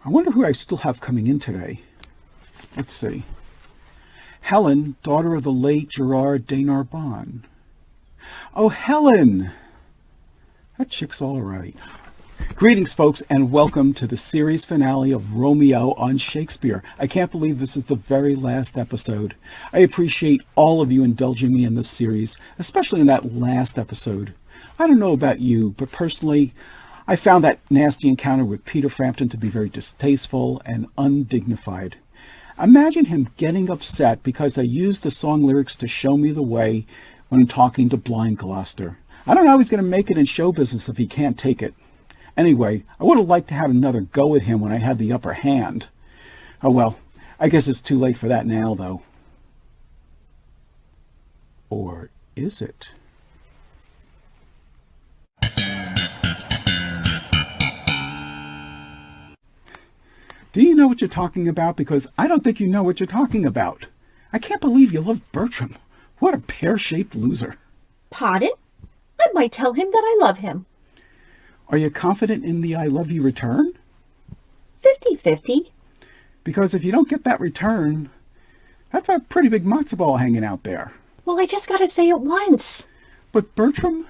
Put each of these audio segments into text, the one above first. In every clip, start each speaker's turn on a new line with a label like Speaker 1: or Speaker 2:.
Speaker 1: I wonder who I still have coming in today. Let's see. Helen, daughter of the late Gerard de Narbonne. Oh, Helen! That chick's all right. Greetings, folks, and welcome to the series finale of Romeo on Shakespeare. I can't believe this is the very last episode. I appreciate all of you indulging me in this series, especially in that last episode. I don't know about you, but personally, I found that nasty encounter with Peter Frampton to be very distasteful and undignified. Imagine him getting upset because I used the song lyrics to show me the way when talking to blind Gloucester. I don't know how he's going to make it in show business if he can't take it. Anyway, I would have liked to have another go at him when I had the upper hand. Oh well, I guess it's too late for that now, though. Or is it? Do you know what you're talking about? Because I don't think you know what you're talking about. I can't believe you love Bertram. What a pear-shaped loser.
Speaker 2: Pardon? I might tell him that I love him.
Speaker 1: Are you confident in the I love you return?
Speaker 2: 50-50.
Speaker 1: Because if you don't get that return, that's a pretty big matzo ball hanging out there.
Speaker 2: Well, I just gotta say it once.
Speaker 1: But Bertram?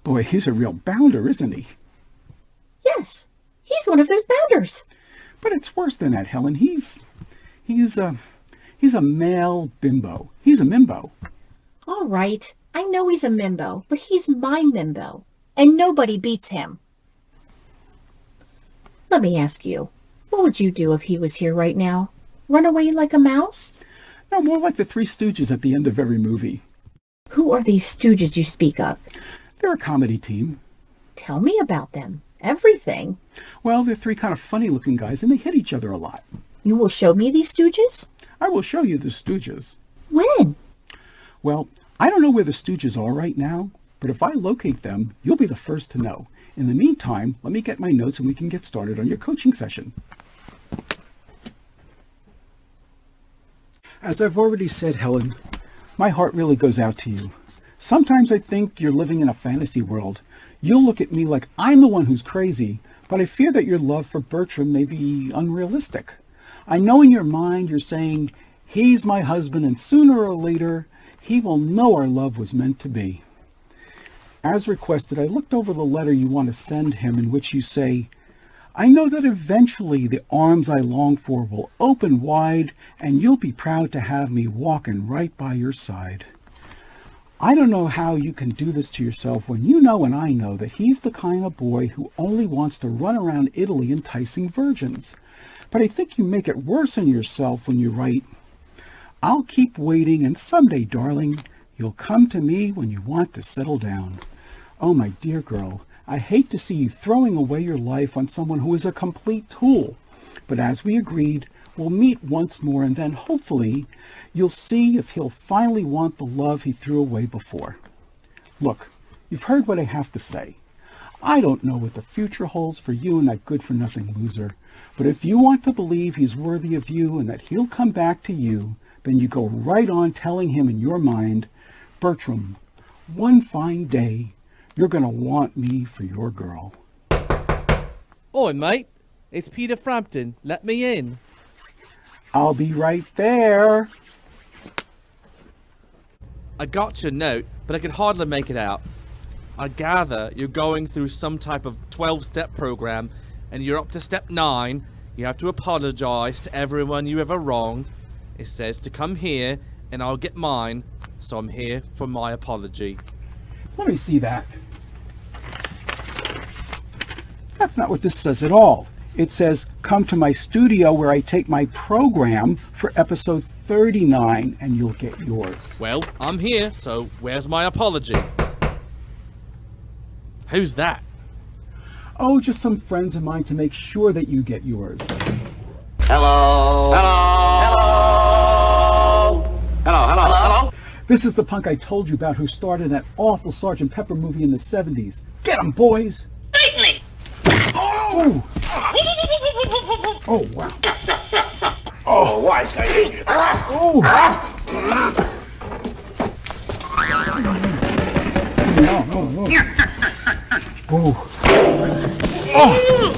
Speaker 1: Boy, he's a real bounder, isn't he?
Speaker 2: Yes, he's one of those bounders.
Speaker 1: But it's worse than that, Helen. He's a male bimbo. He's a mimbo.
Speaker 2: All right, I know he's a mimbo, but he's my mimbo, and nobody beats him. Let me ask you, what would you do if he was here right now? Run away like a mouse?
Speaker 1: No, more like the Three Stooges at the end of every movie.
Speaker 2: Who are these stooges you speak of?
Speaker 1: They're a comedy team.
Speaker 2: Tell me about them. Everything.
Speaker 1: Well, they're three kind of funny-looking guys, and they hit each other a lot.
Speaker 2: You will show me these stooges?
Speaker 1: I will show you the Stooges.
Speaker 2: When?
Speaker 1: Well, I don't know where the Stooges are right now, but if I locate them, you'll be the first to know. In the meantime, let me get my notes and we can get started on your coaching session. As I've already said, Helen, my heart really goes out to you. Sometimes I think you're living in a fantasy world. You'll look at me like I'm the one who's crazy, but I fear that your love for Bertram may be unrealistic. I know in your mind you're saying, he's my husband and sooner or later, he will know our love was meant to be. As requested, I looked over the letter you want to send him in which you say, I know that eventually the arms I long for will open wide and you'll be proud to have me walking right by your side. I don't know how you can do this to yourself when you know and I know that he's the kind of boy who only wants to run around Italy enticing virgins. But I think you make it worse on yourself when you write, I'll keep waiting and someday, darling, you'll come to me when you want to settle down. Oh, my dear girl, I hate to see you throwing away your life on someone who is a complete tool. But as we agreed, we'll meet once more and then hopefully you'll see if he'll finally want the love he threw away before. Look, you've heard what I have to say. I don't know what the future holds for you and that good-for-nothing loser, but if you want to believe he's worthy of you and that he'll come back to you, then you go right on telling him in your mind, Bertram, one fine day, you're going to want me for your girl.
Speaker 3: Oi, mate. It's Peter Frampton. Let me in.
Speaker 1: I'll be right there.
Speaker 3: I got your note, but I could hardly make it out. I gather you're going through some type of 12-step program, and you're up to step 9. You have to apologize to everyone you ever wronged. It says to come here, and I'll get mine, so I'm here for my apology.
Speaker 1: Let me see that. That's not what this says at all. It says, come to my studio where I take my program for episode 39 and you'll get yours.
Speaker 3: Well, I'm here, so where's my apology? Who's that?
Speaker 1: Oh, just some friends of mine to make sure that you get yours.
Speaker 4: Hello. Hello. Hello. Hello. Hello. Hello.
Speaker 1: This is the punk I told you about who starred in that awful Sgt. Pepper movie in the 70s. Get him, boys!
Speaker 4: Lightning.
Speaker 1: Oh! Oh, wow.
Speaker 4: Oh, wise guy.
Speaker 1: Oh! No. Oh! Oh!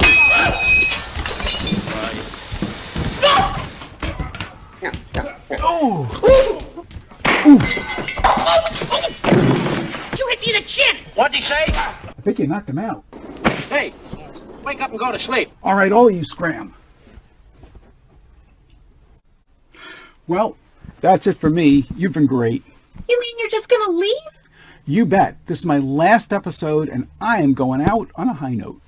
Speaker 4: You hit me in the chin. What'd he say?
Speaker 1: I think you knocked him out.
Speaker 4: Hey, wake up and go to sleep.
Speaker 1: All right, all of you scram. Well, that's it for me. You've been great.
Speaker 2: You mean you're just gonna leave?
Speaker 1: You bet. This is my last episode, and I am going out on a high note.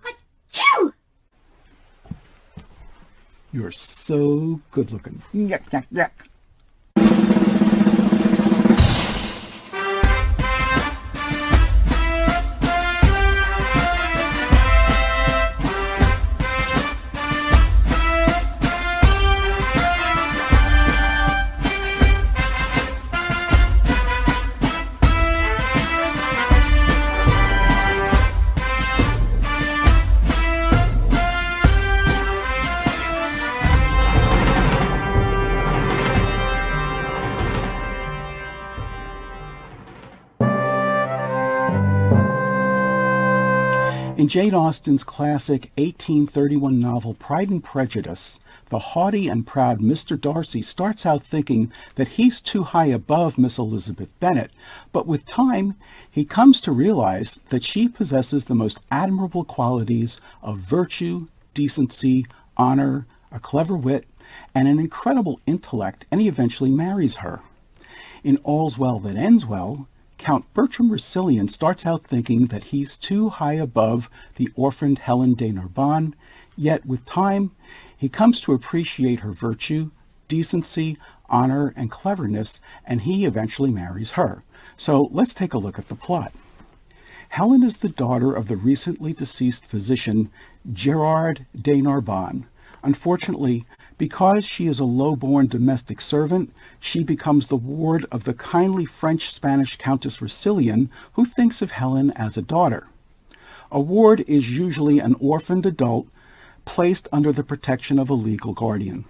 Speaker 2: Achoo!
Speaker 1: You're so good looking. Yuck, yuck, yuck. In Jane Austen's classic 1831 novel Pride and Prejudice, the haughty and proud Mr. Darcy starts out thinking that he's too high above Miss Elizabeth Bennet, but with time he comes to realize that she possesses the most admirable qualities of virtue, decency, honor, a clever wit, and an incredible intellect, and he eventually marries her. In All's Well That Ends Well, Count Bertram Roussillon starts out thinking that he's too high above the orphaned Helen de Narbonne, yet with time he comes to appreciate her virtue, decency, honor, and cleverness, and he eventually marries her. So let's take a look at the plot. Helen is the daughter of the recently deceased physician Gerard de Narbonne. Unfortunately, because she is a low-born domestic servant, she becomes the ward of the kindly French-Spanish Countess Roussillon, who thinks of Helen as a daughter. A ward is usually an orphaned adult placed under the protection of a legal guardian.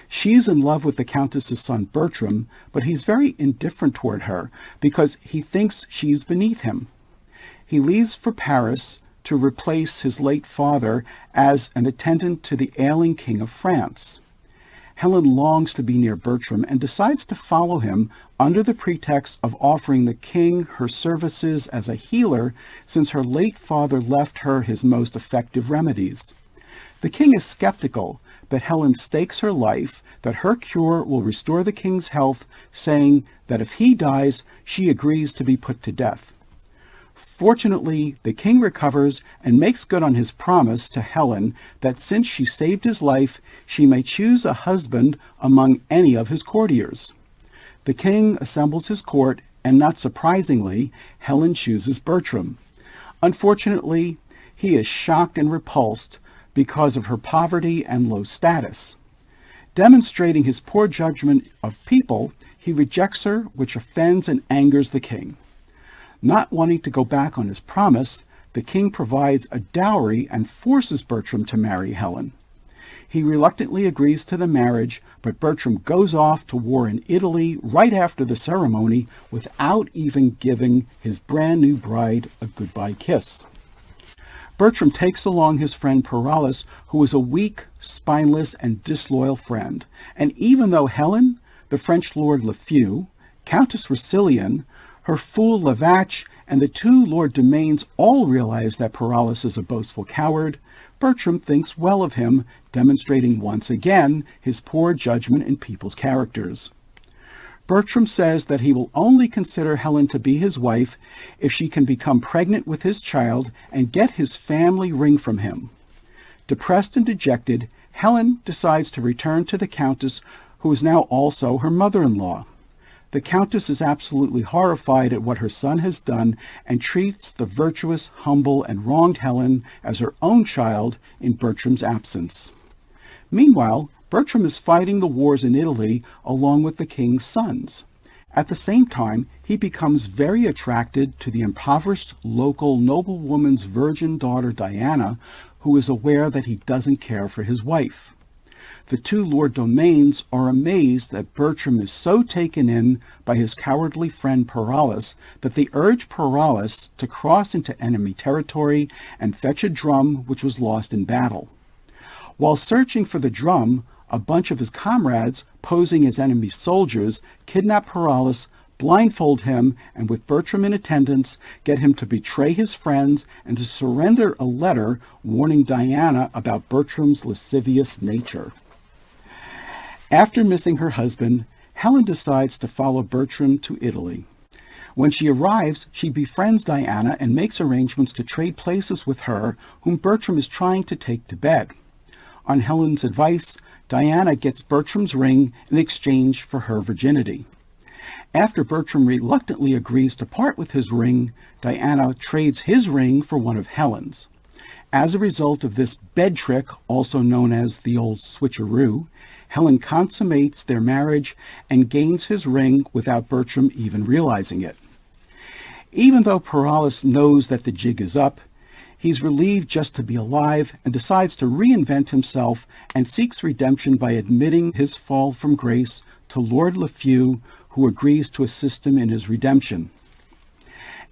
Speaker 1: She's in love with the Countess's son Bertram, but he's very indifferent toward her because he thinks she's beneath him. He leaves for Paris to replace his late father as an attendant to the ailing King of France. Helen longs to be near Bertram and decides to follow him under the pretext of offering the king her services as a healer, since her late father left her his most effective remedies. The king is skeptical, but Helen stakes her life that her cure will restore the king's health, saying that if he dies, she agrees to be put to death. Fortunately, the king recovers and makes good on his promise to Helen that since she saved his life, she may choose a husband among any of his courtiers. The king assembles his court, and not surprisingly, Helen chooses Bertram. Unfortunately, he is shocked and repulsed because of her poverty and low status. Demonstrating his poor judgment of people, he rejects her, which offends and angers the king. Not wanting to go back on his promise, the king provides a dowry and forces Bertram to marry Helen. He reluctantly agrees to the marriage, but Bertram goes off to war in Italy right after the ceremony without even giving his brand new bride a goodbye kiss. Bertram takes along his friend Paralis, who is a weak, spineless, and disloyal friend. And even though Helen, the French Lord Lafeu, Countess Roussillon, her fool Lavache, and the two Lord Domains all realize that Paralis is a boastful coward, Bertram thinks well of him, demonstrating once again his poor judgment in people's characters. Bertram says that he will only consider Helen to be his wife if she can become pregnant with his child and get his family ring from him. Depressed and dejected, Helen decides to return to the Countess, who is now also her mother-in-law. The Countess is absolutely horrified at what her son has done and treats the virtuous, humble, and wronged Helen as her own child in Bertram's absence. Meanwhile, Bertram is fighting the wars in Italy along with the king's sons. At the same time, he becomes very attracted to the impoverished local noblewoman's virgin daughter Diana, who is aware that he doesn't care for his wife. The two Lord Domains are amazed that Bertram is so taken in by his cowardly friend Paralis that they urge Paralis to cross into enemy territory and fetch a drum which was lost in battle. While searching for the drum, a bunch of his comrades, posing as enemy soldiers, kidnap Paralis, blindfold him, and with Bertram in attendance, get him to betray his friends and to surrender a letter warning Diana about Bertram's lascivious nature. After missing her husband, Helen decides to follow Bertram to Italy. When she arrives, she befriends Diana and makes arrangements to trade places with her, whom Bertram is trying to take to bed. On Helen's advice, Diana gets Bertram's ring in exchange for her virginity. After Bertram reluctantly agrees to part with his ring, Diana trades his ring for one of Helen's. As a result of this bed trick, also known as the old switcheroo, Helen consummates their marriage and gains his ring without Bertram even realizing it. Even though Paralis knows that the jig is up, he's relieved just to be alive and decides to reinvent himself and seeks redemption by admitting his fall from grace to Lord Lafew, who agrees to assist him in his redemption.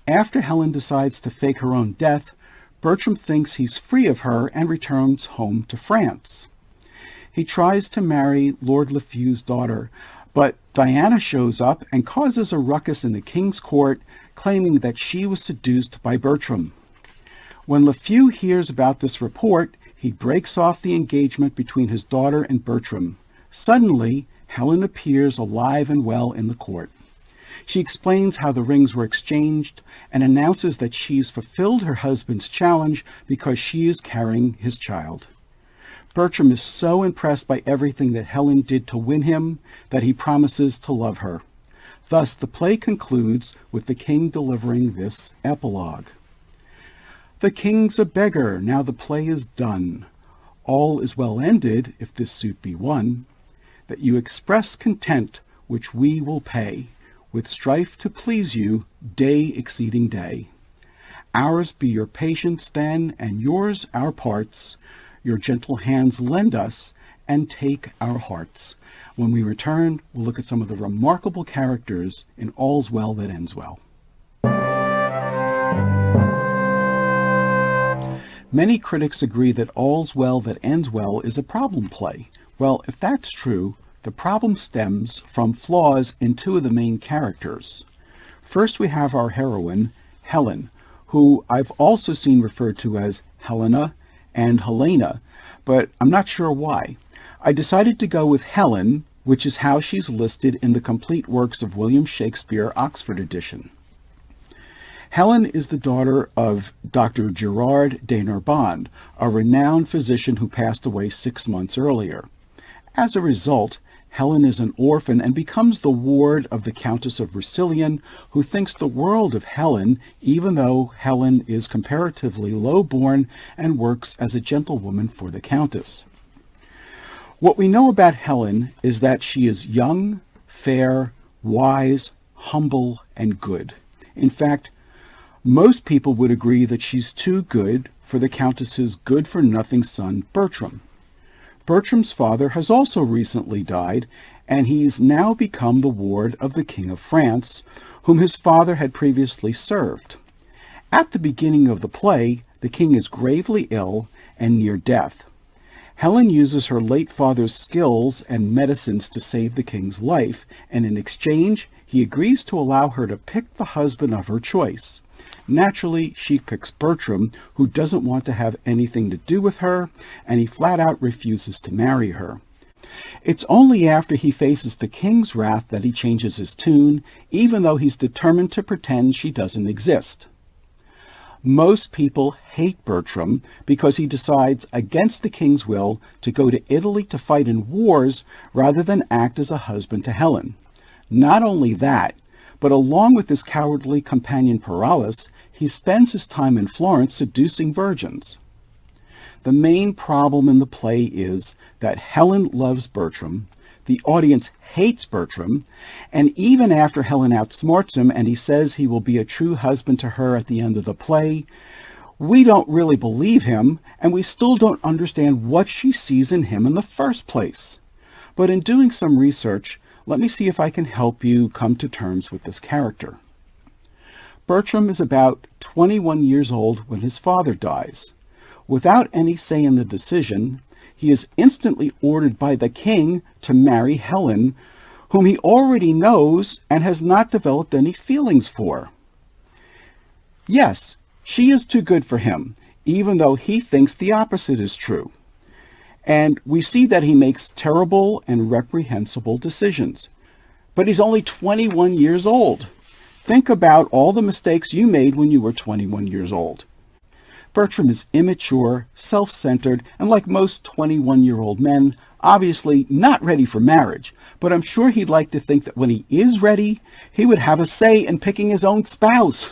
Speaker 1: After Helen decides to fake her own death, Bertram thinks he's free of her and returns home to France. He tries to marry Lord Lafew's daughter, but Diana shows up and causes a ruckus in the king's court, claiming that she was seduced by Bertram. When Lafew hears about this report, he breaks off the engagement between his daughter and Bertram. Suddenly, Helen appears alive and well in the court. She explains how the rings were exchanged and announces that she's fulfilled her husband's challenge because she is carrying his child. Bertram is so impressed by everything that Helen did to win him that he promises to love her. Thus, the play concludes with the king delivering this epilogue. The king's a beggar, now the play is done. All is well ended, if this suit be won, that you express content, which we will pay, with strife to please you, day exceeding day. Ours be your patience then, and yours our parts. Your gentle hands lend us, and take our hearts. When we return, we'll look at some of the remarkable characters in All's Well That Ends Well. Many critics agree that All's Well That Ends Well is a problem play. Well, if that's true, the problem stems from flaws in two of the main characters. First, we have our heroine, Helen, who I've also seen referred to as Helena and Helena, but I'm not sure why. I decided to go with Helen, which is how she's listed in the Complete Works of William Shakespeare, Oxford edition. Helen is the daughter of Dr. Gerard de Narbonne, a renowned physician who passed away 6 months earlier. As a result, Helen is an orphan and becomes the ward of the Countess of Roussillon, who thinks the world of Helen, even though Helen is comparatively low-born and works as a gentlewoman for the Countess. What we know about Helen is that she is young, fair, wise, humble, and good. In fact, most people would agree that she's too good for the Countess's good-for-nothing son, Bertram. Bertram's father has also recently died, and he's now become the ward of the King of France, whom his father had previously served. At the beginning of the play, the king is gravely ill and near death. Helen uses her late father's skills and medicines to save the king's life, and in exchange, he agrees to allow her to pick the husband of her choice. Naturally, she picks Bertram, who doesn't want to have anything to do with her, and he flat out refuses to marry her. It's only after he faces the king's wrath that he changes his tune, even though he's determined to pretend she doesn't exist. Most people hate Bertram because he decides, against the king's will, to go to Italy to fight in wars rather than act as a husband to Helen. Not only that, but along with his cowardly companion Paralis, he spends his time in Florence seducing virgins. The main problem in the play is that Helen loves Bertram, the audience hates Bertram, and even after Helen outsmarts him and he says he will be a true husband to her at the end of the play, we don't really believe him, and we still don't understand what she sees in him in the first place. But in doing some research, let me see if I can help you come to terms with this character. Bertram is about 21 years old when his father dies. Without any say in the decision, he is instantly ordered by the king to marry Helen, whom he already knows and has not developed any feelings for. Yes, she is too good for him, even though he thinks the opposite is true. And we see that he makes terrible and reprehensible decisions. But he's only 21 years old. Think about all the mistakes you made when you were 21 years old. Bertram is immature, self-centered, and like most 21-year-old men, obviously not ready for marriage. But I'm sure he'd like to think that when he is ready, he would have a say in picking his own spouse.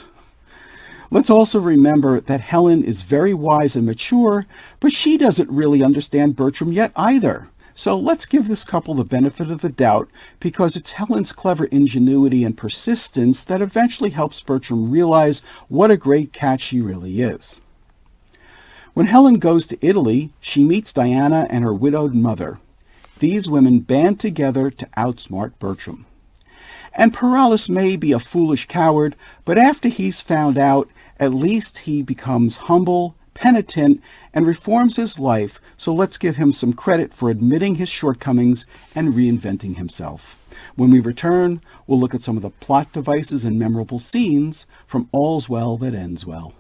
Speaker 1: Let's also remember that Helen is very wise and mature, but she doesn't really understand Bertram yet either. So let's give this couple the benefit of the doubt, because it's Helen's clever ingenuity and persistence that eventually helps Bertram realize what a great cat she really is. When Helen goes to Italy, she meets Diana and her widowed mother. These women band together to outsmart Bertram. And Paralis may be a foolish coward, but after he's found out, at least he becomes humble, penitent, and reforms his life, so let's give him some credit for admitting his shortcomings and reinventing himself. When we return, we'll look at some of the plot devices and memorable scenes from All's Well That Ends Well.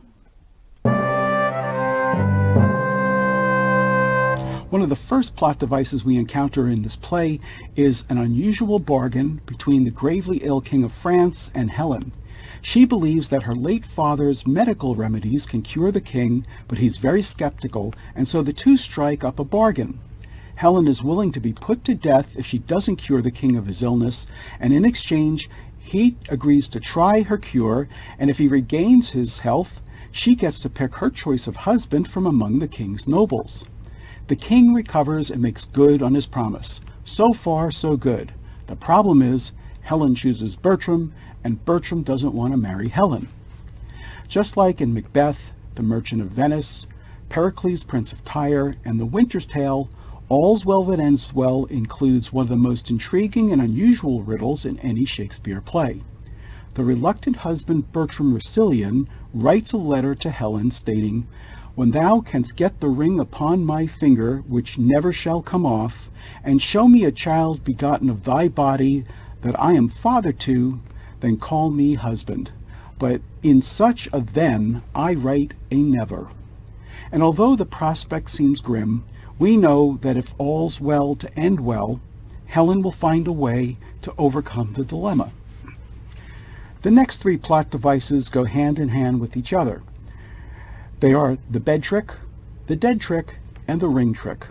Speaker 1: One of the first plot devices we encounter in this play is an unusual bargain between the gravely ill King of France and Helen. She believes that her late father's medical remedies can cure the king, but he's very skeptical, and so the two strike up a bargain. Helen is willing to be put to death if she doesn't cure the king of his illness, and in exchange, he agrees to try her cure, and if he regains his health, she gets to pick her choice of husband from among the king's nobles. The king recovers and makes good on his promise. So far, so good. The problem is, Helen chooses Bertram, and Bertram doesn't want to marry Helen. Just like in Macbeth, The Merchant of Venice, Pericles, Prince of Tyre, and The Winter's Tale, All's Well That Ends Well includes one of the most intriguing and unusual riddles in any Shakespeare play. The reluctant husband Bertram Russillian writes a letter to Helen stating, "When thou canst get the ring upon my finger, which never shall come off, and show me a child begotten of thy body that I am father to, then call me husband. But in such a then I write a never." And although the prospect seems grim, we know that if all's well to end well, Helen will find a way to overcome the dilemma. The next three plot devices go hand in hand with each other. They are the bed trick, the dead trick, and the ring trick.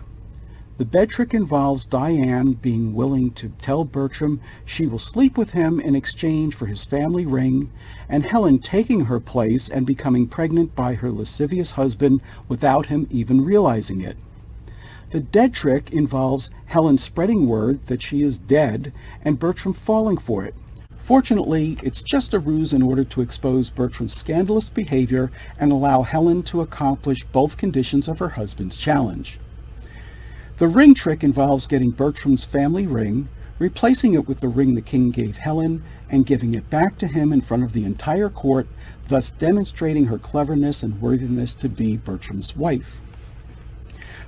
Speaker 1: The bed trick involves Diane being willing to tell Bertram she will sleep with him in exchange for his family ring, and Helen taking her place and becoming pregnant by her lascivious husband without him even realizing it. The dead trick involves Helen spreading word that she is dead and Bertram falling for it. Fortunately, it's just a ruse in order to expose Bertram's scandalous behavior and allow Helen to accomplish both conditions of her husband's challenge. The ring trick involves getting Bertram's family ring, replacing it with the ring the king gave Helen, and giving it back to him in front of the entire court, thus demonstrating her cleverness and worthiness to be Bertram's wife.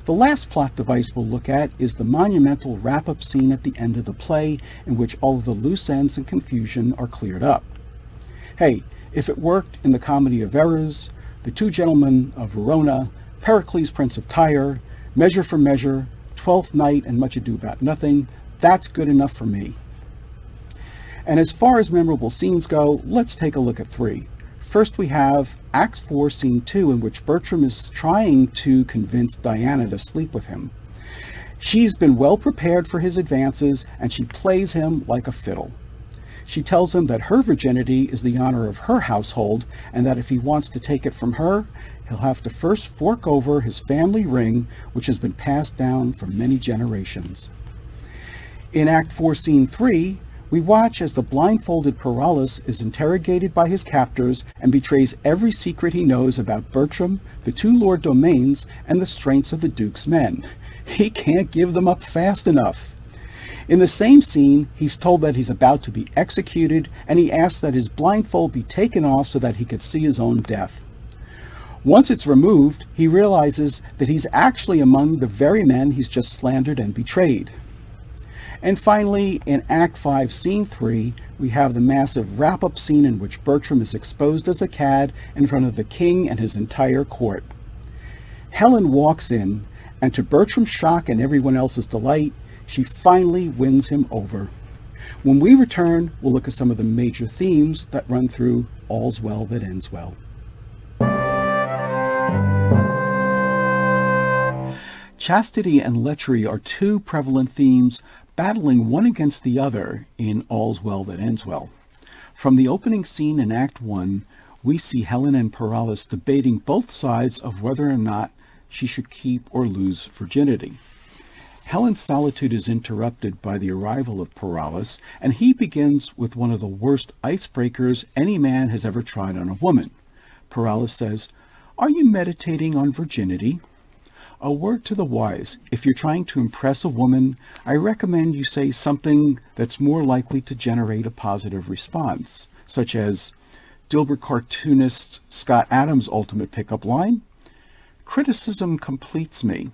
Speaker 1: The last plot device we'll look at is the monumental wrap-up scene at the end of the play, in which all of the loose ends and confusion are cleared up. Hey, if it worked in the Comedy of Errors, The Two Gentlemen of Verona, Pericles, Prince of Tyre, Measure for Measure, Twelfth Night, and Much Ado About Nothing, that's good enough for me. And as far as memorable scenes go, let's take a look at three. First we have Act 4, Scene 2, in which Bertram is trying to convince Diana to sleep with him. She's been well prepared for his advances, and she plays him like a fiddle. She tells him that her virginity is the honor of her household, and that if he wants to take it from her, he'll have to first fork over his family ring, which has been passed down for many generations. In Act 4, Scene 3, we watch as the blindfolded Paralis is interrogated by his captors and betrays every secret he knows about Bertram, the two Lord Domains, and the strengths of the Duke's men. He can't give them up fast enough. In the same scene, he's told that he's about to be executed, and he asks that his blindfold be taken off so that he could see his own death. Once it's removed, he realizes that he's actually among the very men he's just slandered and betrayed. And finally, in Act 5, Scene 3, we have the massive wrap-up scene in which Bertram is exposed as a cad in front of the king and his entire court. Helen walks in, and to Bertram's shock and everyone else's delight, she finally wins him over. When we return, we'll look at some of the major themes that run through All's Well That Ends Well. Chastity and lechery are two prevalent themes battling one against the other in All's Well That Ends Well. From the opening scene in Act 1, we see Helen and Paralis debating both sides of whether or not she should keep or lose virginity. Helen's solitude is interrupted by the arrival of Paralis, and he begins with one of the worst icebreakers any man has ever tried on a woman. Paralis says, "Are you meditating on virginity?" A word to the wise: if you're trying to impress a woman, I recommend you say something that's more likely to generate a positive response, such as Dilbert cartoonist Scott Adams' ultimate pickup line, "Criticism completes me."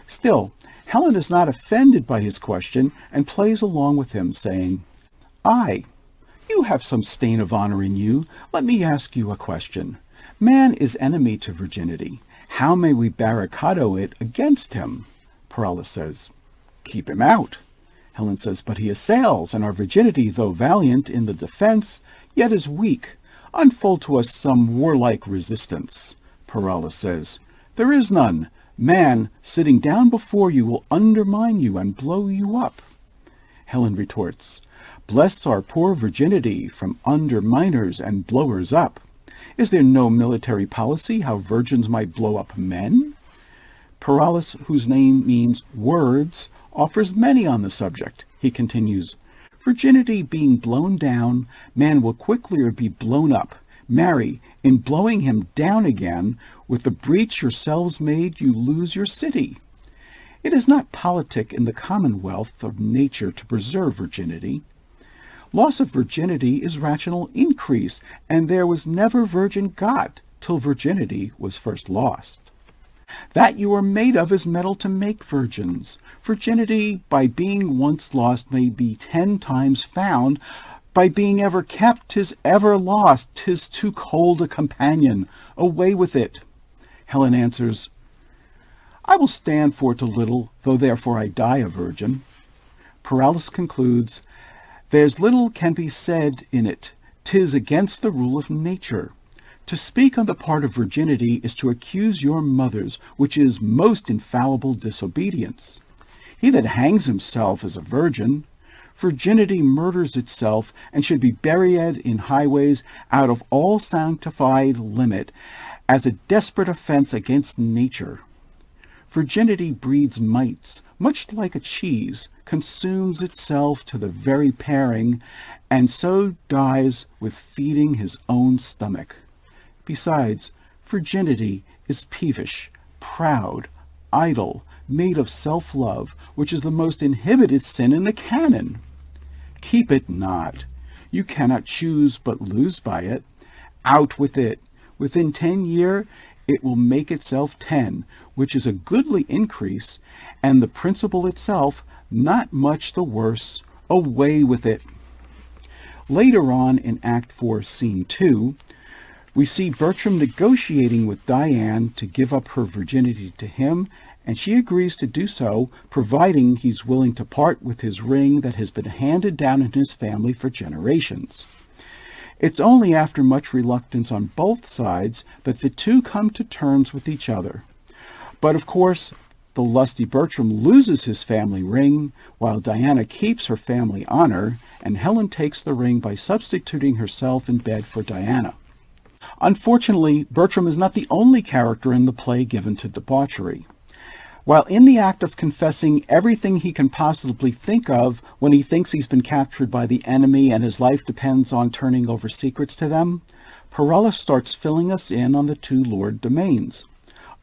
Speaker 1: Still, Helen is not offended by his question and plays along with him, saying, "Aye, you have some stain of honor in you. Let me ask you a question. Man is enemy to virginity. How may we barricado it against him?" Paralis says, "Keep him out." Helen says, "But he assails, and our virginity, though valiant in the defense, yet is weak. Unfold to us some warlike resistance." Paralis says, "There is none. Man, sitting down before you, will undermine you and blow you up." Helen retorts, "Bless our poor virginity from underminers and blowers up. Is there no military policy how virgins might blow up men?" Paralis, whose name means words, offers many on the subject. He continues, "Virginity being blown down, man will quicklier be blown up. Marry, in blowing him down again, with the breach yourselves made, you lose your city. It is not politic in the commonwealth of nature to preserve virginity. Loss of virginity is rational increase, and there was never virgin got till virginity was first lost. That you are made of is metal to make virgins. Virginity, by being once lost, may be 10 times found. By being ever kept, 'tis ever lost. 'Tis too cold a companion. Away with it." Helen answers, "I will stand for it a little, though therefore I die a virgin." Paralis concludes, "There's little can be said in it. 'Tis against the rule of nature. To speak on the part of virginity is to accuse your mothers, which is most infallible disobedience. He that hangs himself is a virgin. Virginity murders itself, and should be buried in highways out of all sanctified limit, as a desperate offense against nature. Virginity breeds mites, much like a cheese, consumes itself to the very paring, and so dies with feeding his own stomach. Besides, virginity is peevish, proud, idle, made of self-love, which is the most inhibited sin in the canon. Keep it not. You cannot choose but lose by it. Out with it. Within 10 years, it will make itself 10, which is a goodly increase, and the principle itself not much the worse. Away with it." Later on in Act 4, Scene 2, we see Bertram negotiating with Diane to give up her virginity to him, and she agrees to do so, providing he's willing to part with his ring that has been handed down in his family for generations. It's only after much reluctance on both sides that the two come to terms with each other. But of course, the lusty Bertram loses his family ring, while Diana keeps her family honor, and Helen takes the ring by substituting herself in bed for Diana. Unfortunately, Bertram is not the only character in the play given to debauchery. While in the act of confessing everything he can possibly think of when he thinks he's been captured by the enemy and his life depends on turning over secrets to them, Paralis starts filling us in on the 2 Lord domains.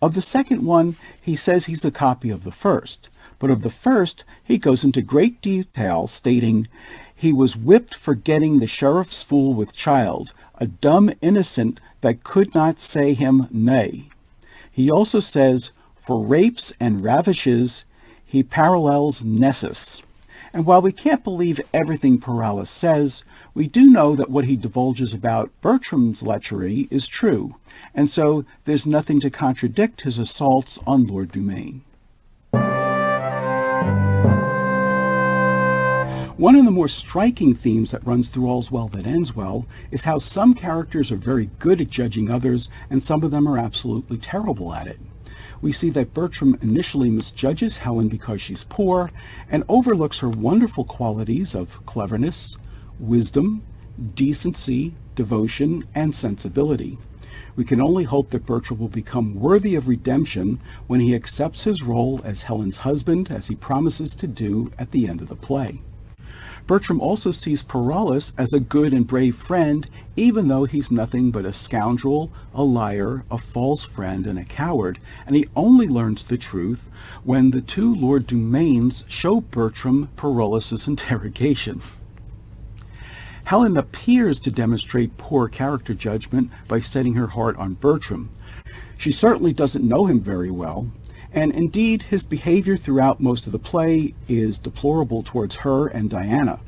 Speaker 1: Of the second one, he says he's a copy of the first, but of the first, he goes into great detail, stating, "He was whipped for getting the sheriff's fool with child, a dumb innocent that could not say him nay. He also says, for rapes and ravishes, he parallels Nessus. And while we can't believe everything Paralis says, we do know that what he divulges about Bertram's lechery is true, and so there's nothing to contradict his assaults on Lord Dumaine. One of the more striking themes that runs through All's Well That Ends Well is how some characters are very good at judging others and some of them are absolutely terrible at it. We see that Bertram initially misjudges Helen because she's poor and overlooks her wonderful qualities of cleverness, wisdom, decency, devotion, and sensibility. We can only hope that Bertram will become worthy of redemption when he accepts his role as Helen's husband, as he promises to do at the end of the play. Bertram also sees Paralis as a good and brave friend, even though he's nothing but a scoundrel, a liar, a false friend, and a coward, and he only learns the truth when the two Lord Dumaines show Bertram Paralis's interrogation. Helen appears to demonstrate poor character judgment by setting her heart on Bertram. She certainly doesn't know him very well, and indeed his behavior throughout most of the play is deplorable towards her and Diana.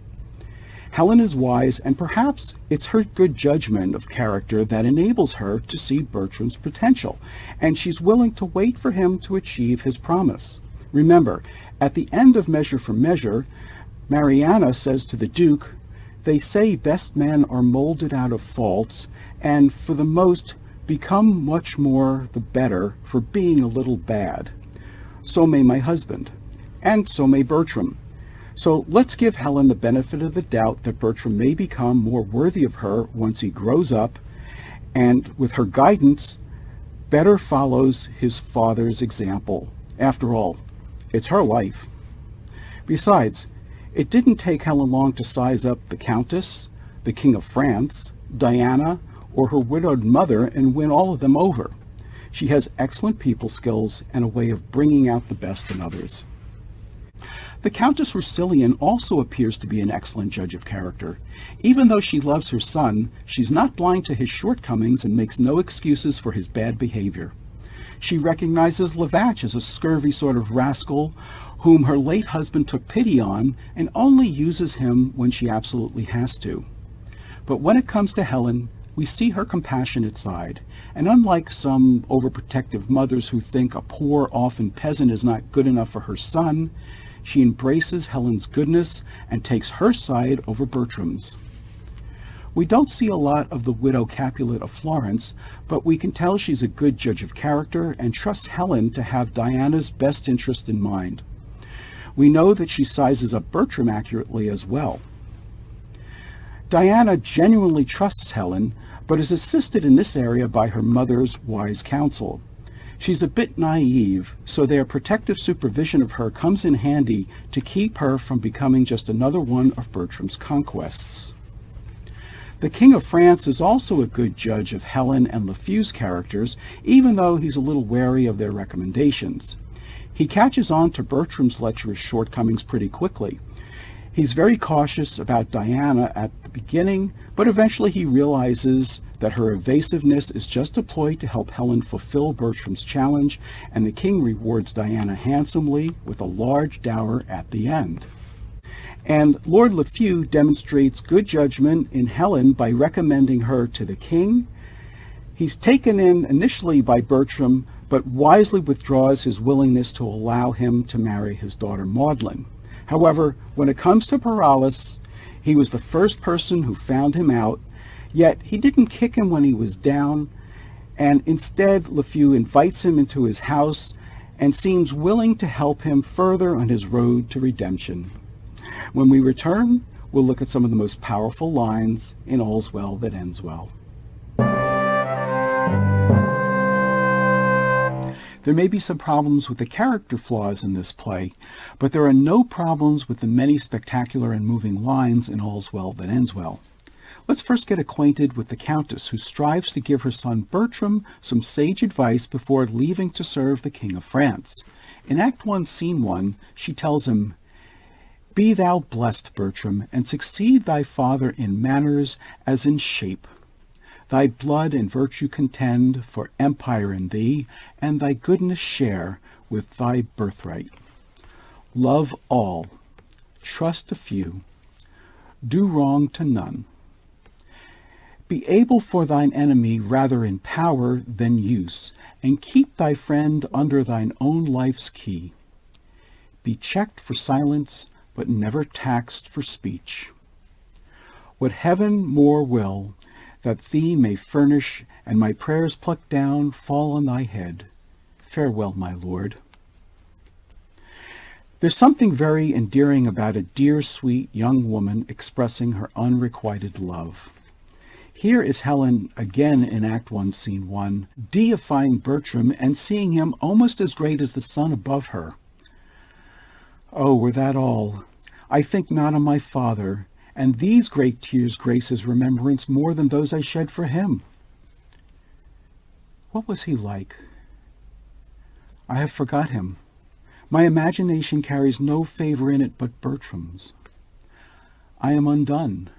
Speaker 1: Helen is wise, and perhaps it's her good judgment of character that enables her to see Bertram's potential, and she's willing to wait for him to achieve his promise. Remember, at the end of Measure for Measure, Mariana says to the Duke, "They say best men are molded out of faults, and for the most become much more the better for being a little bad. So may my husband, and so may Bertram. So let's give Helen the benefit of the doubt that Bertram may become more worthy of her once he grows up, and with her guidance, better follows his father's example. After all, it's her life." Besides, it didn't take Helen long to size up the Countess, the King of France, Diana, or her widowed mother and win all of them over. She has excellent people skills and a way of bringing out the best in others. The Countess Roussillon also appears to be an excellent judge of character. Even though she loves her son, she's not blind to his shortcomings and makes no excuses for his bad behavior. She recognizes Lavatch as a scurvy sort of rascal whom her late husband took pity on and only uses him when she absolutely has to. But when it comes to Helen, we see her compassionate side, and unlike some overprotective mothers who think a poor, orphan peasant is not good enough for her son, she embraces Helen's goodness and takes her side over Bertram's. We don't see a lot of the widow Capulet of Florence, but we can tell she's a good judge of character and trusts Helen to have Diana's best interest in mind. We know that she sizes up Bertram accurately as well. Diana genuinely trusts Helen, but is assisted in this area by her mother's wise counsel. She's a bit naive, so their protective supervision of her comes in handy to keep her from becoming just another one of Bertram's conquests. The King of France is also a good judge of Helen and Lafay's characters, even though he's a little wary of their recommendations. He catches on to Bertram's lecherous shortcomings pretty quickly. He's very cautious about Diana at the beginning, but eventually he realizes that her evasiveness is just a ploy to help Helen fulfill Bertram's challenge, and the king rewards Diana handsomely with a large dower at the end. And Lord Lafay demonstrates good judgment in Helen by recommending her to the king. He's taken in initially by Bertram, but wisely withdraws his willingness to allow him to marry his daughter Maudlin. However, when it comes to Paralis, he was the first person who found him out, yet he didn't kick him when he was down, and instead Lafay invites him into his house and seems willing to help him further on his road to redemption. When we return, we'll look at some of the most powerful lines in All's Well That Ends Well. There may be some problems with the character flaws in this play, but there are no problems with the many spectacular and moving lines in All's Well That Ends Well. Let's first get acquainted with the Countess, who strives to give her son Bertram some sage advice before leaving to serve the King of France. In Act 1, Scene 1, she tells him, "Be thou blessed, Bertram, and succeed thy father in manners as in shape." Thy blood and virtue contend for empire in thee, and thy goodness share with thy birthright. Love all, trust a few, do wrong to none. Be able for thine enemy rather in power than use, and keep thy friend under thine own life's key. Be checked for silence, but never taxed for speech. What heaven more will, that thee may furnish, and my prayers plucked down fall on thy head. Farewell, my lord. There's something very endearing about a dear, sweet young woman expressing her unrequited love. Here is Helen again in Act 1, Scene 1, deifying Bertram and seeing him almost as great as the sun above her. Oh, were that all! I think not on my father, and these great tears grace his remembrance more than those I shed for him. What was he like? I have forgot him. My imagination carries no favor in it but Bertram's. I am undone.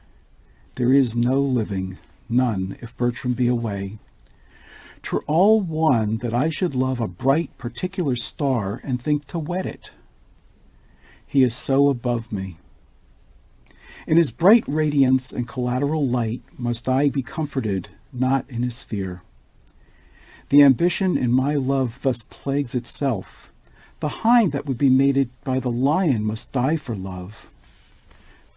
Speaker 1: There is no living, none, if Bertram be away. 'Twere all one that I should love a bright particular star and think to wed it. He is so above me. In his bright radiance and collateral light must I be comforted, not in his fear. The ambition in my love thus plagues itself. The hind that would be mated by the lion must die for love.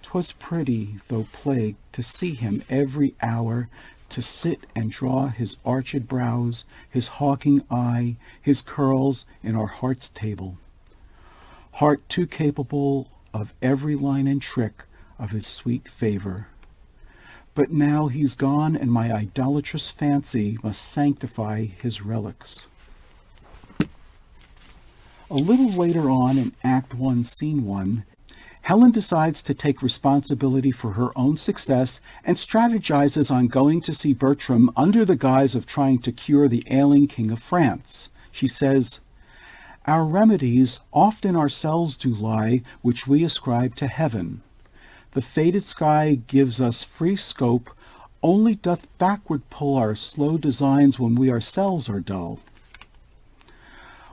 Speaker 1: 'Twas pretty, though plague, to see him every hour, to sit and draw his arched brows, his hawking eye, his curls in our heart's table. Heart too capable of every line and trick of his sweet favor. But now he's gone, and my idolatrous fancy must sanctify his relics. A little later on in Act 1, Scene 1, Helen decides to take responsibility for her own success and strategizes on going to see Bertram under the guise of trying to cure the ailing King of France. She says, "Our remedies oft in ourselves do lie, which we ascribe to heaven. The fated sky gives us free scope, only doth backward pull our slow designs when we ourselves are dull.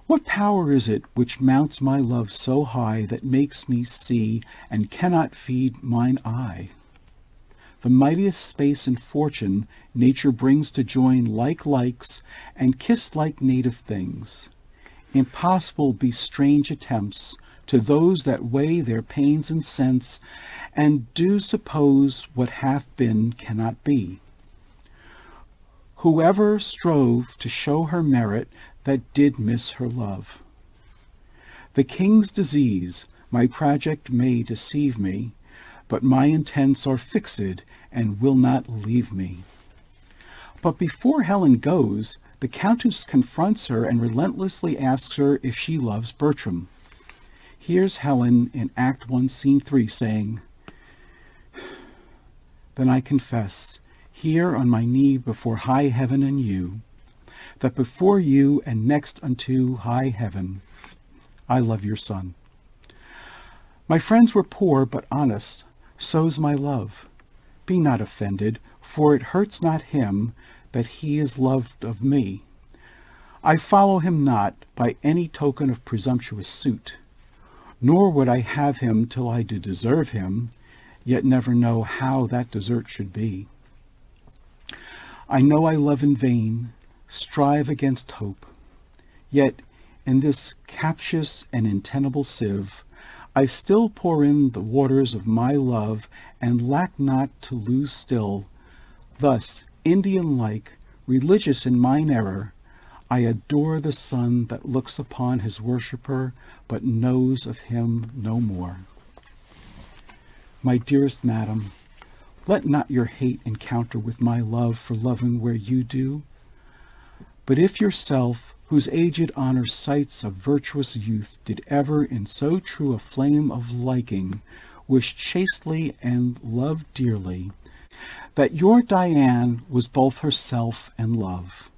Speaker 1: What power is it which mounts my love so high that makes me see and cannot feed mine eye? The mightiest space and fortune nature brings to join like likes and kiss like native things. Impossible be strange attempts to those that weigh their pains and sense, and do suppose what hath been cannot be. Whoever strove to show her merit that did miss her love. The king's disease, my project may deceive me, but my intents are fixed and will not leave me." But before Helen goes, the Countess confronts her and relentlessly asks her if she loves Bertram. Here's Helen in Act 1, Scene 3 saying, "Then I confess, here on my knee before high heaven and you, that before you and next unto high heaven, I love your son. My friends were poor but honest, so's my love. Be not offended, for it hurts not him that he is loved of me. I follow him not by any token of presumptuous suit, nor would I have him till I do deserve him, yet never know how that desert should be. I know I love in vain, strive against hope, yet in this captious and untenable sieve, I still pour in the waters of my love, and lack not to lose still. Thus, Indian-like, religious in mine error, I adore the sun that looks upon his worshipper, but knows of him no more. My dearest madam, let not your hate encounter with my love for loving where you do. But if yourself, whose aged honor cites of virtuous youth, did ever in so true a flame of liking wish chastely and love dearly, that your Diane was both herself and love,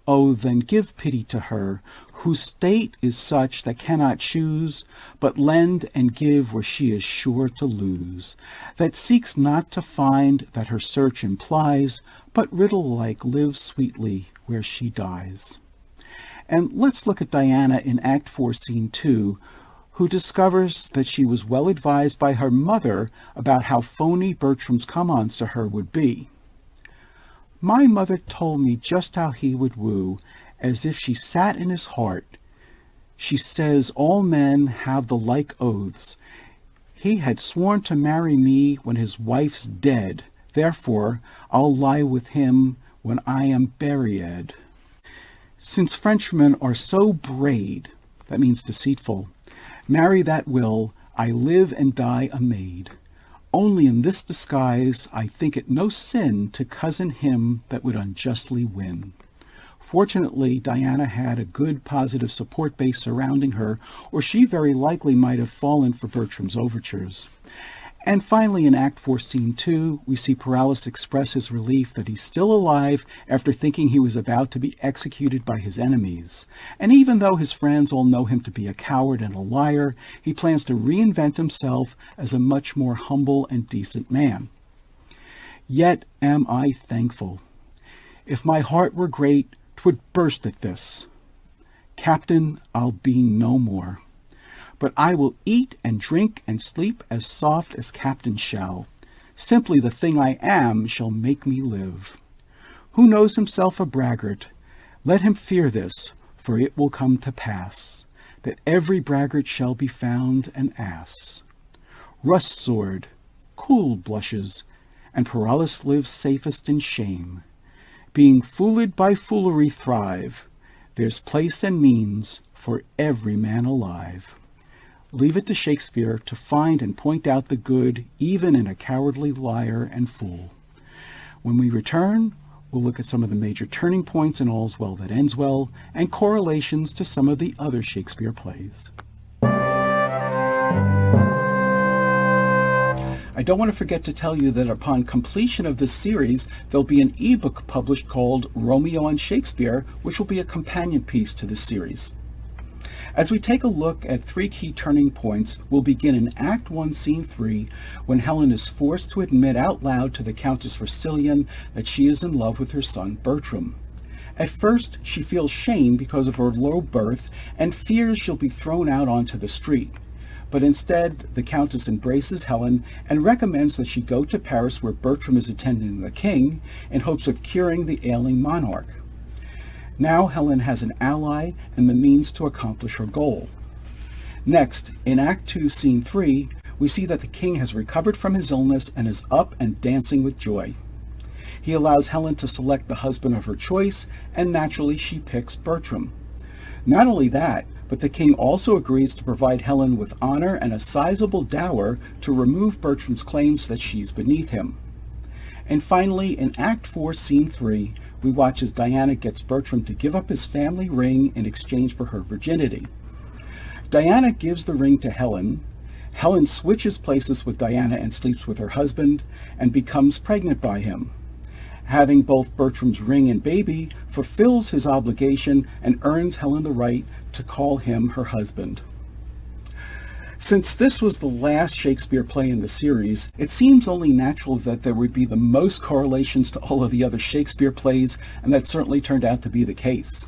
Speaker 1: Oh, then give pity to her, whose state is such that cannot choose, but lend and give where she is sure to lose, that seeks not to find that her search implies, but riddle-like lives sweetly where she dies. And let's look at Diana in Act 4, Scene 2, who discovers that she was well advised by her mother about how phony Bertram's come-ons to her would be. My mother told me just how he would woo, as if she sat in his heart. She says all men have the like oaths. He had sworn to marry me when his wife's dead. Therefore, I'll lie with him when I am buried. Since Frenchmen are so braid, that means deceitful, marry that will, I live and die a maid. Only in this disguise I think it no sin to cozen him that would unjustly win. Fortunately, Diana had a good positive support base surrounding her, or she very likely might have fallen for Bertram's overtures. And finally, in Act 4, Scene 2, we see Paralis express his relief that he's still alive after thinking he was about to be executed by his enemies. And even though his friends all know him to be a coward and a liar, he plans to reinvent himself as a much more humble and decent man. Yet am I thankful. If my heart were great, 'twould burst at this. Captain, I'll be no more. But I will eat and drink and sleep as soft as captain shall. Simply the thing I am shall make me live. Who knows himself a braggart, let him fear this, for it will come to pass, that every braggart shall be found an ass. Rust sword, cool blushes, and Paralis lives safest in shame. Being fooled by foolery thrive, there's place and means for every man alive. Leave it to Shakespeare to find and point out the good even in a cowardly liar and fool. When we return, we'll look at some of the major turning points in All's Well That Ends Well and correlations to some of the other Shakespeare plays. I don't want to forget to tell you that upon completion of this series, there'll be an ebook published called Romeo and Shakespeare, which will be a companion piece to this series. As we take a look at 3 key turning points, we'll begin in Act 1, Scene 3, when Helen is forced to admit out loud to the Countess Rousillon that she is in love with her son Bertram. At first, she feels shame because of her low birth and fears she'll be thrown out onto the street. But instead, the Countess embraces Helen and recommends that she go to Paris where Bertram is attending the king in hopes of curing the ailing monarch. Now Helen has an ally and the means to accomplish her goal. Next, in Act 2, Scene 3, we see that the king has recovered from his illness and is up and dancing with joy. He allows Helen to select the husband of her choice, and naturally she picks Bertram. Not only that, but the king also agrees to provide Helen with honor and a sizable dower to remove Bertram's claims that she's beneath him. And finally, in Act 4, Scene 3, we watch as Diana gets Bertram to give up his family ring in exchange for her virginity. Diana gives the ring to Helen. Helen switches places with Diana and sleeps with her husband and becomes pregnant by him. Having both Bertram's ring and baby fulfills his obligation and earns Helen the right to call him her husband. Since this was the last Shakespeare play in the series, it seems only natural that there would be the most correlations to all of the other Shakespeare plays, and that certainly turned out to be the case.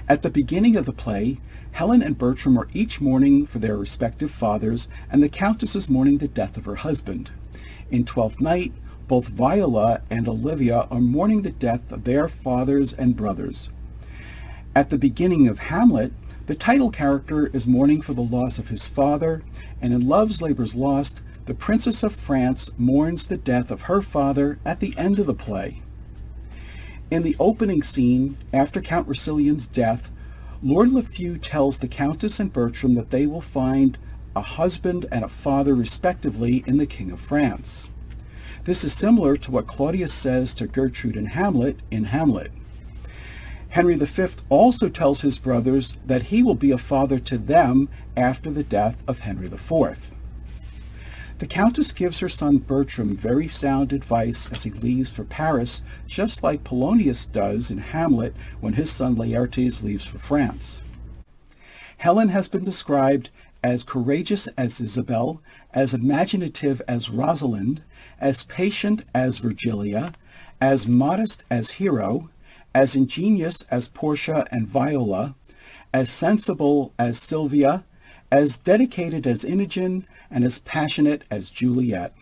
Speaker 1: At the beginning of the play, Helen and Bertram are each mourning for their respective fathers, and the Countess is mourning the death of her husband. In Twelfth Night, both Viola and Olivia are mourning the death of their fathers and brothers. At the beginning of Hamlet, the title character is mourning for the loss of his father, and in Love's Labour's Lost, the Princess of France mourns the death of her father at the end of the play. In the opening scene, after Count Rousillion's death, Lord Lafeu tells the Countess and Bertram that they will find a husband and a father respectively in the King of France. This is similar to what Claudius says to Gertrude and Hamlet in Hamlet. Henry V also tells his brothers that he will be a father to them after the death of Henry IV. The Countess gives her son Bertram very sound advice as he leaves for Paris, just like Polonius does in Hamlet when his son Laertes leaves for France. Helen has been described as courageous as Isabel, as imaginative as Rosalind, as patient as Virgilia, as modest as Hero, as ingenious as Portia and Viola, as sensible as Sylvia, as dedicated as Imogen, and as passionate as Juliet.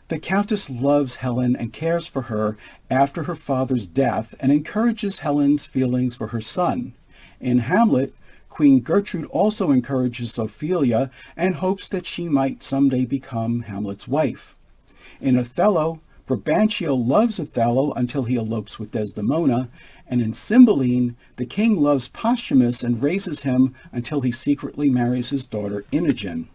Speaker 1: The Countess loves Helen and cares for her after her father's death and encourages Helen's feelings for her son. In Hamlet, Queen Gertrude also encourages Ophelia and hopes that she might someday become Hamlet's wife. In Othello, Brabantio loves Othello until he elopes with Desdemona, and in Cymbeline, the king loves Posthumus and raises him until he secretly marries his daughter Imogen.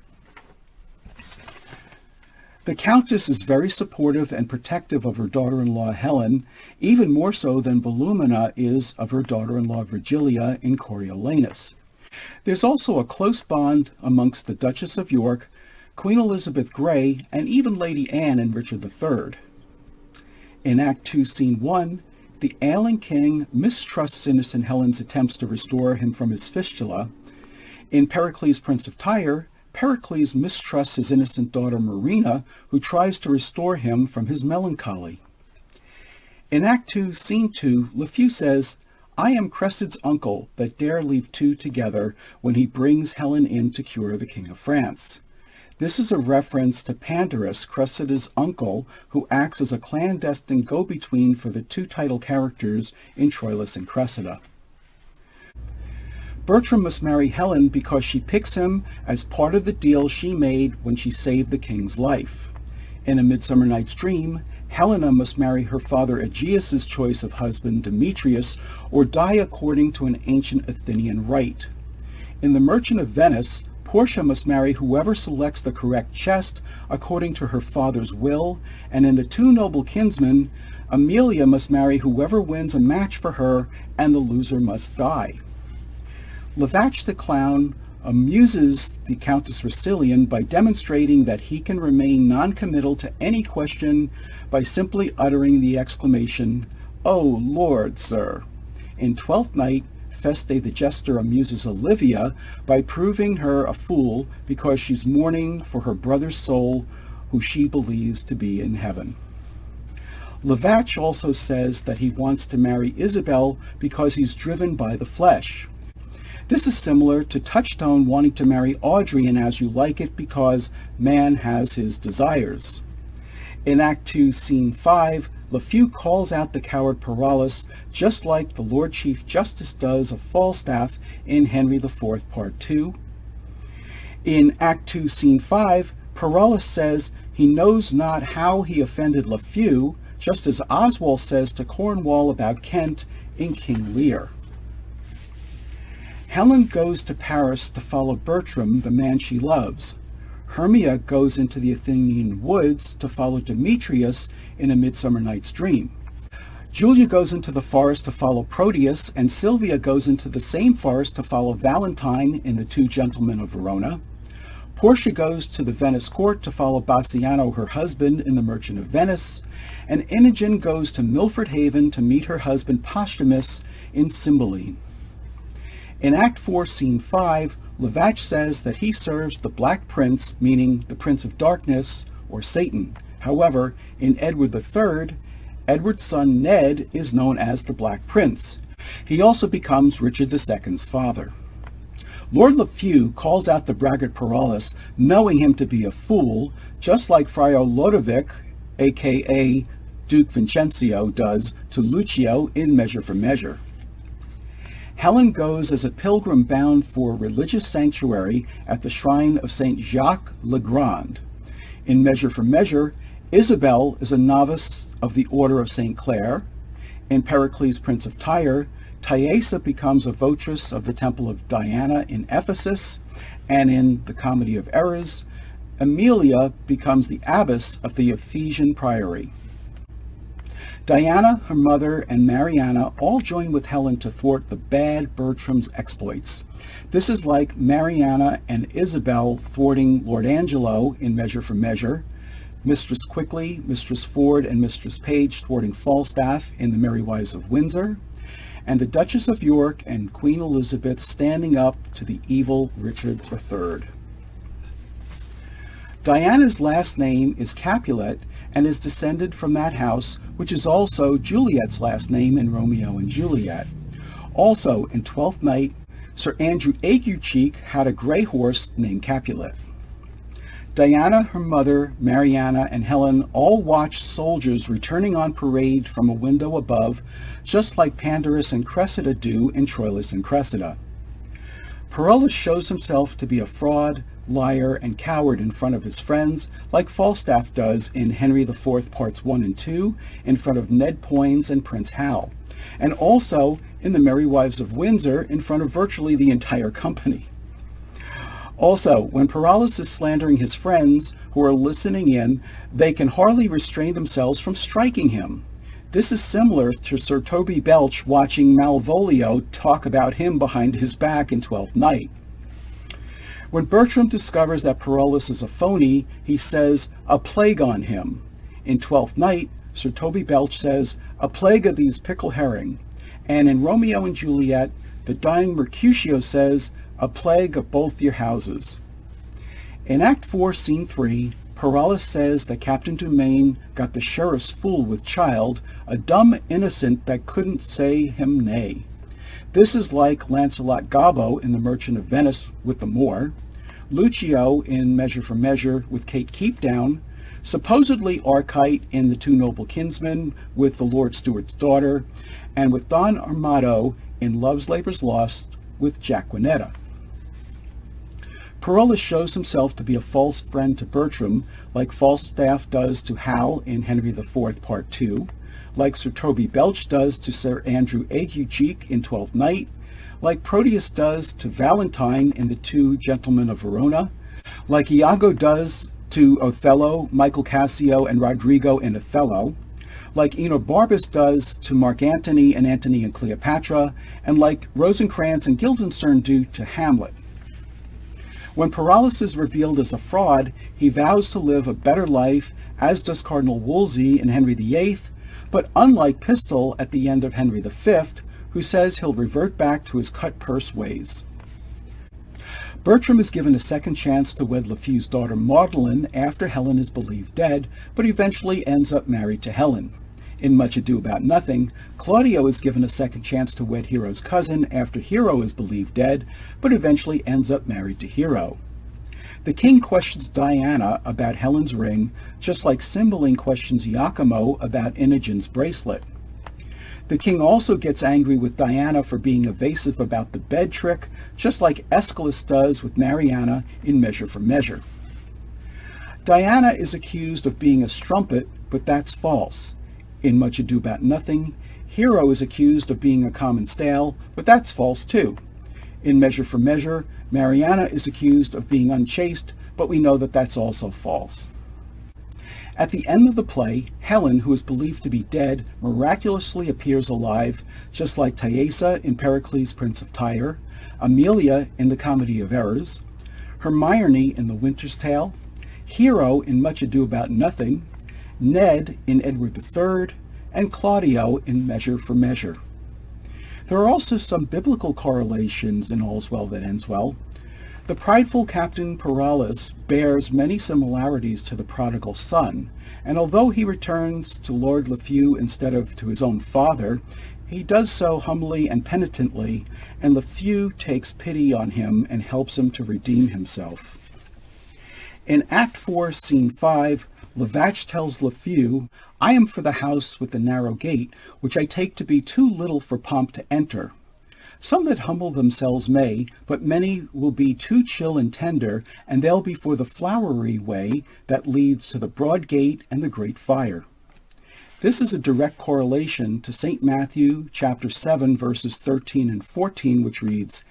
Speaker 1: The Countess is very supportive and protective of her daughter-in-law Helen, even more so than Volumnia is of her daughter-in-law Virgilia in Coriolanus. There's also a close bond amongst the Duchess of York, Queen Elizabeth Grey, and even Lady Anne in Richard III. In Act 2, Scene 1, the ailing king mistrusts innocent Helen's attempts to restore him from his fistula. In Pericles, Prince of Tyre, Pericles mistrusts his innocent daughter Marina, who tries to restore him from his melancholy. In Act 2, Scene 2, LeFou says, "I am Cressid's uncle that dare leave two together when he brings Helen in to cure the King of France." This is a reference to Pandarus, Cressida's uncle, who acts as a clandestine go-between for the two title characters in Troilus and Cressida. Bertram must marry Helen because she picks him as part of the deal she made when she saved the king's life. In A Midsummer Night's Dream, Helena must marry her father Aegeus's choice of husband Demetrius or die according to an ancient Athenian rite. In The Merchant of Venice, Portia must marry whoever selects the correct chest according to her father's will, and in The Two Noble Kinsmen, Emilia must marry whoever wins a match for her, and the loser must die. Lavache the clown amuses the Countess Racilian by demonstrating that he can remain non-committal to any question by simply uttering the exclamation, "Oh, Lord, sir." In Twelfth Night, Feste the Jester amuses Olivia by proving her a fool because she's mourning for her brother's soul, who she believes to be in heaven. Lavache also says that he wants to marry Isabel because he's driven by the flesh. This is similar to Touchstone wanting to marry Audrey in As You Like It because man has his desires. In Act 2, Scene 5, LeFou calls out the coward Parolles just like the Lord Chief Justice does of Falstaff in Henry IV, Part 2. In Act 2, Scene 5, Parolles says he knows not how he offended LeFou, just as Oswald says to Cornwall about Kent in King Lear. Helen goes to Paris to follow Bertram, the man she loves. Hermia goes into the Athenian woods to follow Demetrius in A Midsummer Night's Dream. Julia goes into the forest to follow Proteus, and Sylvia goes into the same forest to follow Valentine in The Two Gentlemen of Verona. Portia goes to the Venice court to follow Bassiano, her husband, in The Merchant of Venice, and Imogen goes to Milford Haven to meet her husband Posthumus in Cymbeline. In Act 4, Scene 5, Lavache says that he serves the Black Prince, meaning the Prince of Darkness, or Satan. However, in Edward III, Edward's son Ned is known as the Black Prince. He also becomes Richard II's father. Lord LeFou calls out the braggart Parolles, knowing him to be a fool, just like Friar Lodovic, aka Duke Vincenzo, does to Lucio in Measure for Measure. Helen goes as a pilgrim bound for religious sanctuary at the shrine of Saint Jacques le Grand. In Measure for Measure, Isabel is a novice of the Order of St. Clare. In Pericles, Prince of Tyre, Thaisa becomes a votress of the Temple of Diana in Ephesus, and in The Comedy of Errors, Emilia becomes the abbess of the Ephesian Priory. Diana, her mother, and Mariana all join with Helen to thwart the bad Bertram's exploits. This is like Mariana and Isabel thwarting Lord Angelo in Measure for Measure, Mistress Quickly, Mistress Ford, and Mistress Page thwarting Falstaff in The Merry Wives of Windsor, and the Duchess of York and Queen Elizabeth standing up to the evil Richard III. Diana's last name is Capulet and is descended from that house, which is also Juliet's last name in Romeo and Juliet. Also, in Twelfth Night, Sir Andrew Aguecheek had a grey horse named Capulet. Diana, her mother, Mariana, and Helen all watched soldiers returning on parade from a window above, just like Pandarus and Cressida do in Troilus and Cressida. Parolles shows himself to be a fraud, liar, and coward in front of his friends, like Falstaff does in Henry IV Parts 1 and 2, in front of Ned Poins and Prince Hal, and also in The Merry Wives of Windsor in front of virtually the entire company. Also, when Parolles is slandering his friends who are listening in, they can hardly restrain themselves from striking him. This is similar to Sir Toby Belch watching Malvolio talk about him behind his back in Twelfth Night. When Bertram discovers that Parolles is a phony, he says, "A plague on him." In Twelfth Night, Sir Toby Belch says, "A plague of these pickle herring." And in Romeo and Juliet, the dying Mercutio says, "A plague of both your houses." In Act 4, Scene 3, Parolles says that Captain Dumain got the sheriff's fool with child, a dumb innocent that couldn't say him nay. This is like Lancelot Gobbo in The Merchant of Venice with the Moor, Lucio in Measure for Measure with Kate Keepdown, supposedly Archite in The Two Noble Kinsmen with the Lord Stewart's daughter, and with Don Armado in Love's Labour's Lost with Jacquinetta. Parolles shows himself to be a false friend to Bertram, like Falstaff does to Hal in Henry IV Part 2, like Sir Toby Belch does to Sir Andrew Aguecheek in Twelfth Night, like Proteus does to Valentine in The Two Gentlemen of Verona, like Iago does to Othello, Michael Cassio, and Rodrigo in Othello, like Enobarbus does to Mark Antony and Antony and Cleopatra, and like Rosencrantz and Guildenstern do to Hamlet. When Parolles is revealed as a fraud, he vows to live a better life, as does Cardinal Wolsey in Henry VIII, but unlike Pistol at the end of Henry V, who says he'll revert back to his cut-purse ways. Bertram is given a second chance to wed Lafayette's daughter Magdalen after Helen is believed dead, but eventually ends up married to Helen. In Much Ado About Nothing, Claudio is given a second chance to wed Hero's cousin after Hero is believed dead, but eventually ends up married to Hero. The king questions Diana about Helen's ring, just like Cymbeline questions Iachimo about Inogen's bracelet. The king also gets angry with Diana for being evasive about the bed trick, just like Aeschylus does with Mariana in Measure for Measure. Diana is accused of being a strumpet, but that's false. In Much Ado About Nothing, Hero is accused of being a common stale, but that's false too. In Measure for Measure, Mariana is accused of being unchaste, but we know that that's also false. At the end of the play, Helen, who is believed to be dead, miraculously appears alive, just like Thaisa in Pericles, Prince of Tyre, Amelia in The Comedy of Errors, Hermione in The Winter's Tale, Hero in Much Ado About Nothing, Ned in Edward III, and Claudio in Measure for Measure. There are also some biblical correlations in All's Well That Ends Well. The prideful Captain Parolles bears many similarities to the prodigal son, and although he returns to Lord Lafayette instead of to his own father, he does so humbly and penitently, and Lafayette takes pity on him and helps him to redeem himself. In Act 4, Scene 5, Lavache tells Lafayette, "I am for the house with the narrow gate, which I take to be too little for pomp to enter. Some that humble themselves may, but many will be too chill and tender, and they'll be for the flowery way that leads to the broad gate and the great fire." This is a direct correlation to St. Matthew chapter 7, verses 13 and 14, which reads,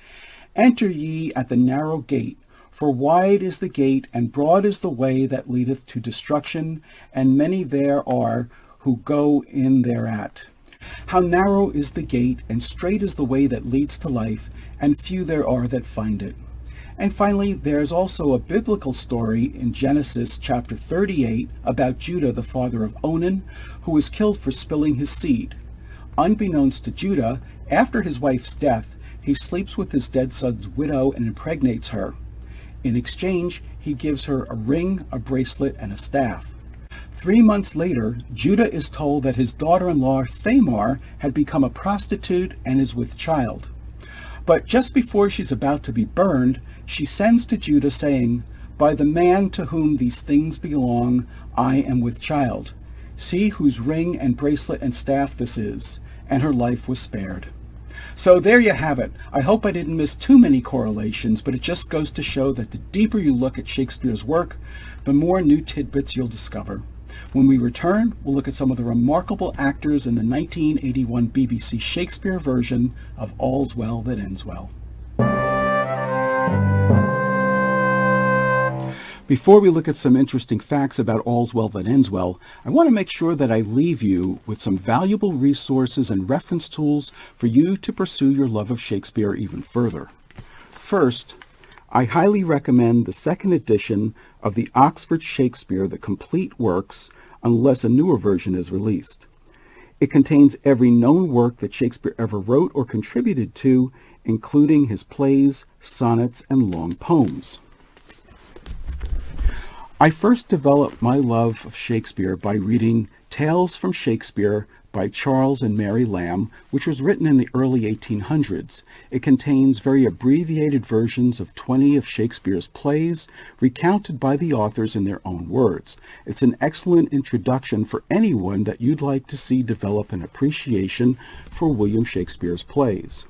Speaker 1: "Enter ye at the narrow gate, for wide is the gate and broad is the way that leadeth to destruction, and many there are who go in thereat. How narrow is the gate, and strait is the way that leads to life, and few there are that find it. And finally, there's also a biblical story in Genesis chapter 38 about Judah, the father of Onan, who was killed for spilling his seed. Unbeknownst to Judah, after his wife's death, he sleeps with his dead son's widow and impregnates her. In exchange, he gives her a ring, a bracelet, and a staff. 3 months later, Judah is told that his daughter-in-law Thamar had become a prostitute and is with child. But just before she's about to be burned, she sends to Judah saying, "By the man to whom these things belong, I am with child. See whose ring and bracelet and staff this is." And her life was spared. So there you have it. I hope I didn't miss too many correlations, but it just goes to show that the deeper you look at Shakespeare's work, the more new tidbits you'll discover. When we return, we'll look at some of the remarkable actors in the 1981 BBC Shakespeare version of All's Well That Ends Well. Before we look at some interesting facts about All's Well That Ends Well, I want to make sure that I leave you with some valuable resources and reference tools for you to pursue your love of Shakespeare even further. First, I highly recommend the second edition of the Oxford Shakespeare, The Complete Works, unless a newer version is released. It contains every known work that Shakespeare ever wrote or contributed to, including his plays, sonnets, and long poems. I first developed my love of Shakespeare by reading Tales from Shakespeare by Charles and Mary Lamb, which was written in the early 1800s. It contains very abbreviated versions of 20 of Shakespeare's plays, recounted by the authors in their own words. It's an excellent introduction for anyone that you'd like to see develop an appreciation for William Shakespeare's plays.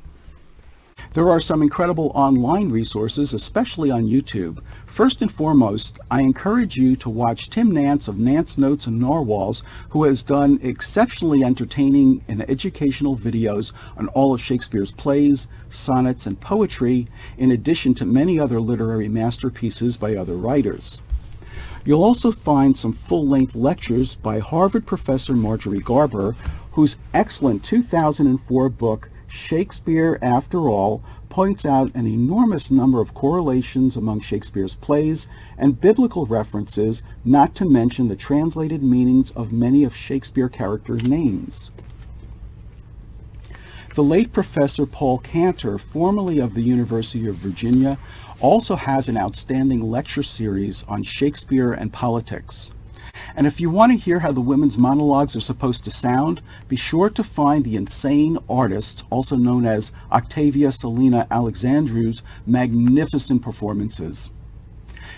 Speaker 1: There are some incredible online resources, especially on YouTube. First and foremost, I encourage you to watch Tim Nance of Nance Notes and Narwhals, who has done exceptionally entertaining and educational videos on all of Shakespeare's plays, sonnets, and poetry, in addition to many other literary masterpieces by other writers. You'll also find some full-length lectures by Harvard professor Marjorie Garber, whose excellent 2004 book, Shakespeare After All, points out an enormous number of correlations among Shakespeare's plays and biblical references, not to mention the translated meanings of many of Shakespeare characters' names. The late Professor Paul Cantor, formerly of the University of Virginia, also has an outstanding lecture series on Shakespeare and politics. And if you want to hear how the women's monologues are supposed to sound, be sure to find The Insane Artist, also known as Octavia Selina Alexandru's magnificent performances.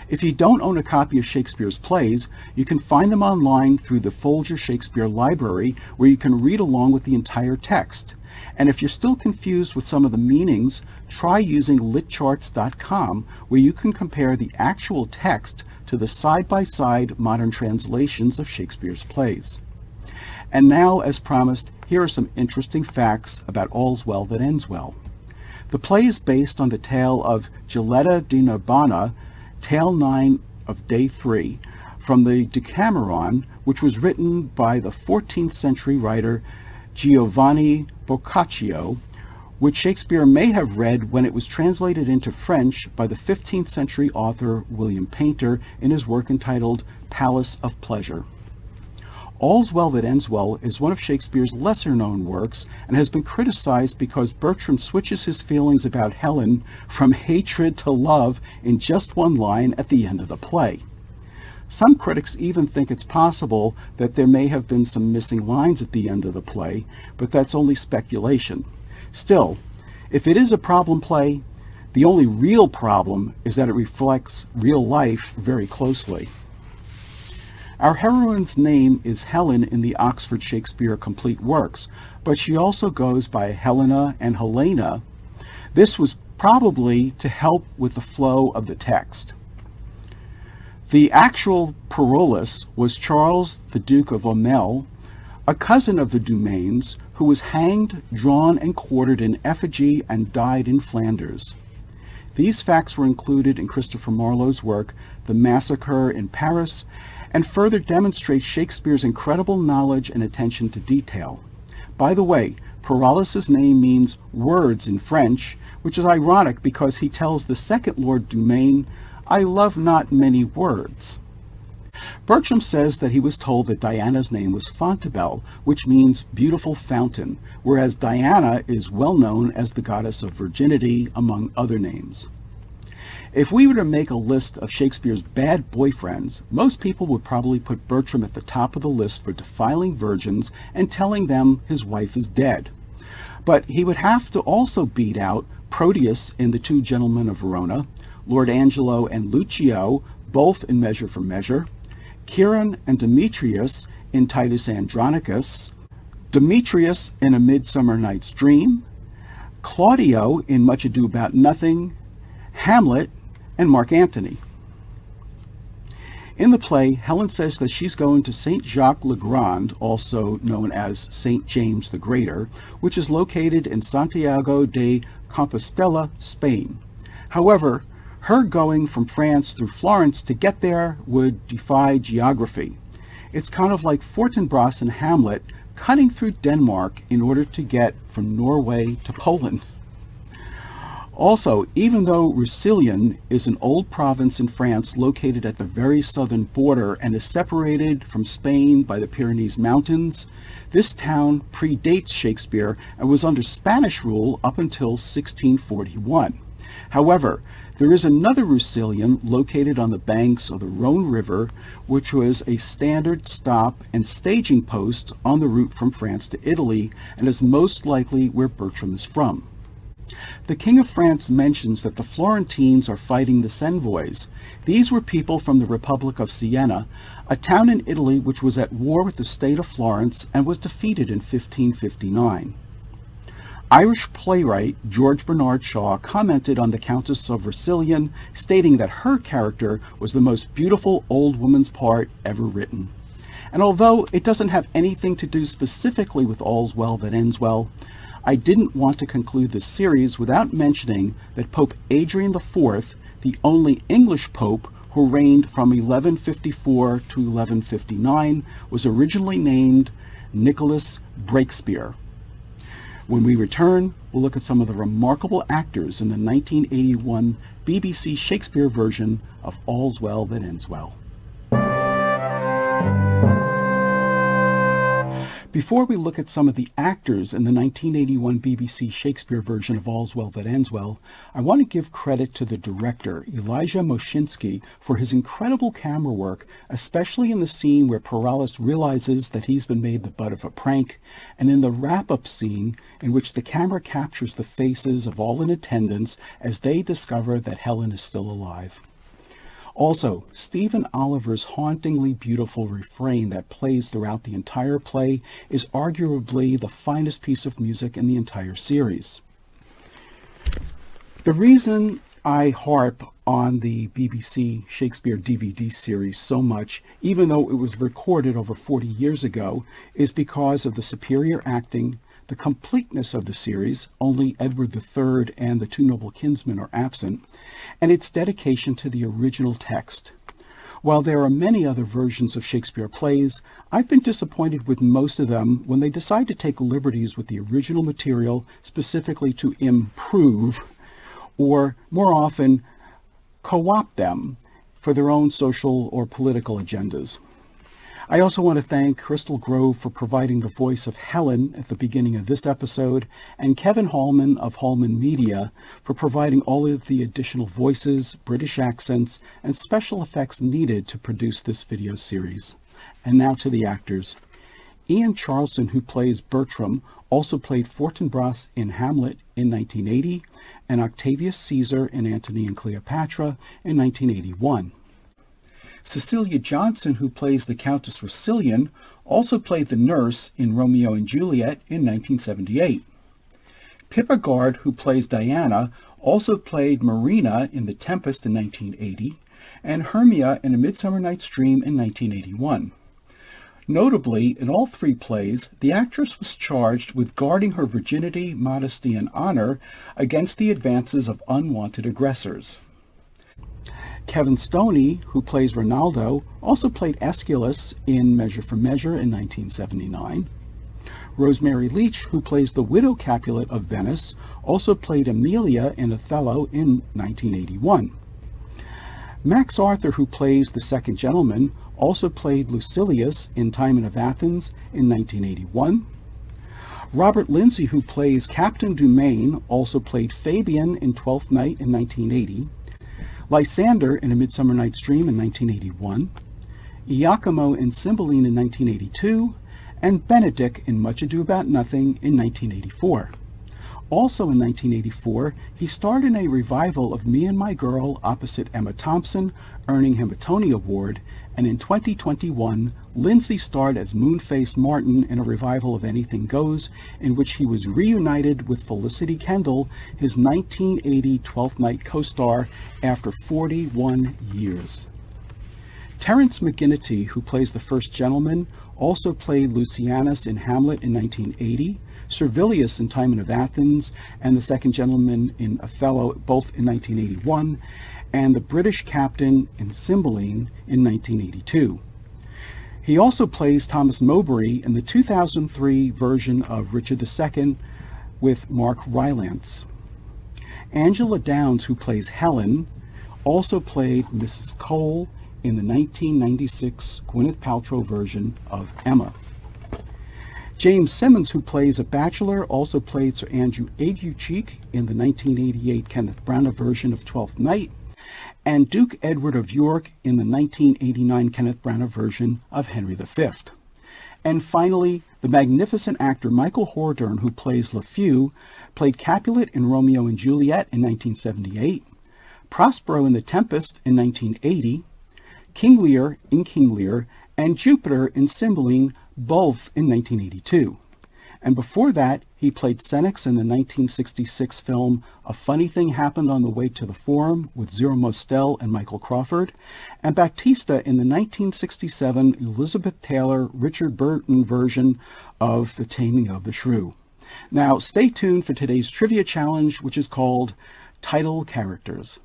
Speaker 1: If you don't own a copy of Shakespeare's plays, you can find them online through the Folger Shakespeare Library, where you can read along with the entire text. And if you're still confused with some of the meanings, try using litcharts.com, where you can compare the actual text to the side-by-side modern translations of Shakespeare's plays. And now, as promised, here are some interesting facts about All's Well That Ends Well. The play is based on the tale of Giletta di Narbona, Tale 9 of Day 3, from the Decameron, which was written by the 14th century writer Giovanni Boccaccio, which Shakespeare may have read when it was translated into French by the 15th century author William Painter in his work entitled Palace of Pleasure. All's Well That Ends Well is one of Shakespeare's lesser-known works and has been criticized because Bertram switches his feelings about Helen from hatred to love in just one line at the end of the play. Some critics even think it's possible that there may have been some missing lines at the end of the play, but that's only speculation. Still, if it is a problem play, the only real problem is that it reflects real life very closely. Our heroine's name is Helen in the Oxford Shakespeare Complete Works, but she also goes by Helena and Helena. This was probably to help with the flow of the text. The actual Parolles was Charles, the Duke of Aumale, a cousin of the Dumains, who was hanged, drawn, and quartered in effigy and died in Flanders. These facts were included in Christopher Marlowe's work, The Massacre in Paris, and further demonstrates Shakespeare's incredible knowledge and attention to detail. By the way, Perales' name means words in French, which is ironic because he tells the second Lord Dumaine, "I love not many words." Bertram says that he was told that Diana's name was Fontabelle, which means beautiful fountain, whereas Diana is well known as the goddess of virginity, among other names. If we were to make a list of Shakespeare's bad boyfriends, most people would probably put Bertram at the top of the list for defiling virgins and telling them his wife is dead. But he would have to also beat out Proteus in The Two Gentlemen of Verona, Lord Angelo and Lucio, both in Measure for Measure, Chiron and Demetrius in Titus Andronicus, Demetrius in A Midsummer Night's Dream, Claudio in Much Ado About Nothing, Hamlet, and Mark Antony. In the play, Helen says that she's going to St. Jacques le Grand, also known as St. James the Greater, which is located in Santiago de Compostela, Spain. However, her going from France through Florence to get there would defy geography. It's kind of like Fortinbras in Hamlet cutting through Denmark in order to get from Norway to Poland. Also, even though Roussillon is an old province in France located at the very southern border and is separated from Spain by the Pyrenees Mountains, this town predates Shakespeare and was under Spanish rule up until 1641. However, there is another Roussillon located on the banks of the Rhone River, which was a standard stop and staging post on the route from France to Italy, and is most likely where Bertram is from. The King of France mentions that the Florentines are fighting the Savoys. These were people from the Republic of Siena, a town in Italy which was at war with the state of Florence and was defeated in 1559. Irish playwright George Bernard Shaw commented on the Countess of Roussillon, stating that her character was the most beautiful old woman's part ever written. And although it doesn't have anything to do specifically with All's Well That Ends Well, I didn't want to conclude this series without mentioning that Pope Adrian IV, the only English pope who reigned from 1154 to 1159, was originally named Nicholas Breakspere. When we return, we'll look at some of the remarkable actors in the 1981 BBC Shakespeare version of All's Well That Ends Well. Before we look at some of the actors in the 1981 BBC Shakespeare version of All's Well That Ends Well, I want to give credit to the director, Elijah Moshinsky, for his incredible camera work, especially in the scene where Perales realizes that he's been made the butt of a prank, and in the wrap-up scene in which the camera captures the faces of all in attendance as they discover that Helen is still alive. Also, Stephen Oliver's hauntingly beautiful refrain that plays throughout the entire play is arguably the finest piece of music in the entire series. The reason I harp on the BBC Shakespeare DVD series so much, even though it was recorded over 40 years ago, is because of the superior acting, the completeness of the series, only Edward III and the two noble kinsmen are absent, and its dedication to the original text. While there are many other versions of Shakespeare plays, I've been disappointed with most of them when they decide to take liberties with the original material specifically to improve, or more often, co-opt them for their own social or political agendas. I also want to thank Crystal Grove for providing the voice of Helen at the beginning of this episode, and Kevin Hallman of Hallman Media for providing all of the additional voices, British accents, and special effects needed to produce this video series. And now to the actors. Ian Charleson, who plays Bertram, also played Fortinbras in Hamlet in 1980, and Octavius Caesar in Antony and Cleopatra in 1981. Cecilia Johnson, who plays the Countess Roussillon, also played the nurse in Romeo and Juliet in 1978. Pippa Gard, who plays Diana, also played Marina in The Tempest in 1980, and Hermia in A Midsummer Night's Dream in 1981. Notably, in all three plays, the actress was charged with guarding her virginity, modesty, and honor against the advances of unwanted aggressors. Kevin Stoney, who plays Ronaldo, also played Aeschylus in Measure for Measure in 1979. Rosemary Leach, who plays the widow Capulet of Venice, also played Emilia in Othello in 1981. Max Arthur, who plays the second gentleman, also played Lucilius in Timon of Athens in 1981. Robert Lindsay, who plays Captain Dumaine, also played Fabian in Twelfth Night in 1980. Lysander in A Midsummer Night's Dream in 1981. Iachimo in Cymbeline in 1982. And Benedick in Much Ado About Nothing in 1984. Also in 1984, he starred in a revival of Me and My Girl opposite Emma Thompson, earning him a Tony Award, and in 2021, Lindsay starred as Moonface Martin in a revival of Anything Goes, in which he was reunited with Felicity Kendall, his 1980 Twelfth Night co-star, after 41 years. Terence McGinty, who plays the first gentleman, also played Lucianus in Hamlet in 1980, Servilius in Timon of Athens, and the second gentleman in Othello, both in 1981, and the British captain in Cymbeline in 1982. He also plays Thomas Mowbray in the 2003 version of Richard II with Mark Rylance. Angela Downs, who plays Helen, also played Mrs. Cole in the 1996 Gwyneth Paltrow version of Emma. James Simmons, who plays a bachelor, also played Sir Andrew Aguecheek in the 1988 Kenneth Branagh version of Twelfth Night, and Duke Edward of York in the 1989 Kenneth Branagh version of Henry V. And finally, the magnificent actor Michael Hordern, who plays LeFou, played Capulet in Romeo and Juliet in 1978, Prospero in The Tempest in 1980, King Lear in King Lear, and Jupiter in Cymbeline, both in 1982. And before that, he played Senex in the 1966 film A Funny Thing Happened on the Way to the Forum with Zero Mostel and Michael Crawford, and Baptista in the 1967 Elizabeth Taylor, Richard Burton version of The Taming of the Shrew. Now, stay tuned for today's trivia challenge, which is called Title Characters.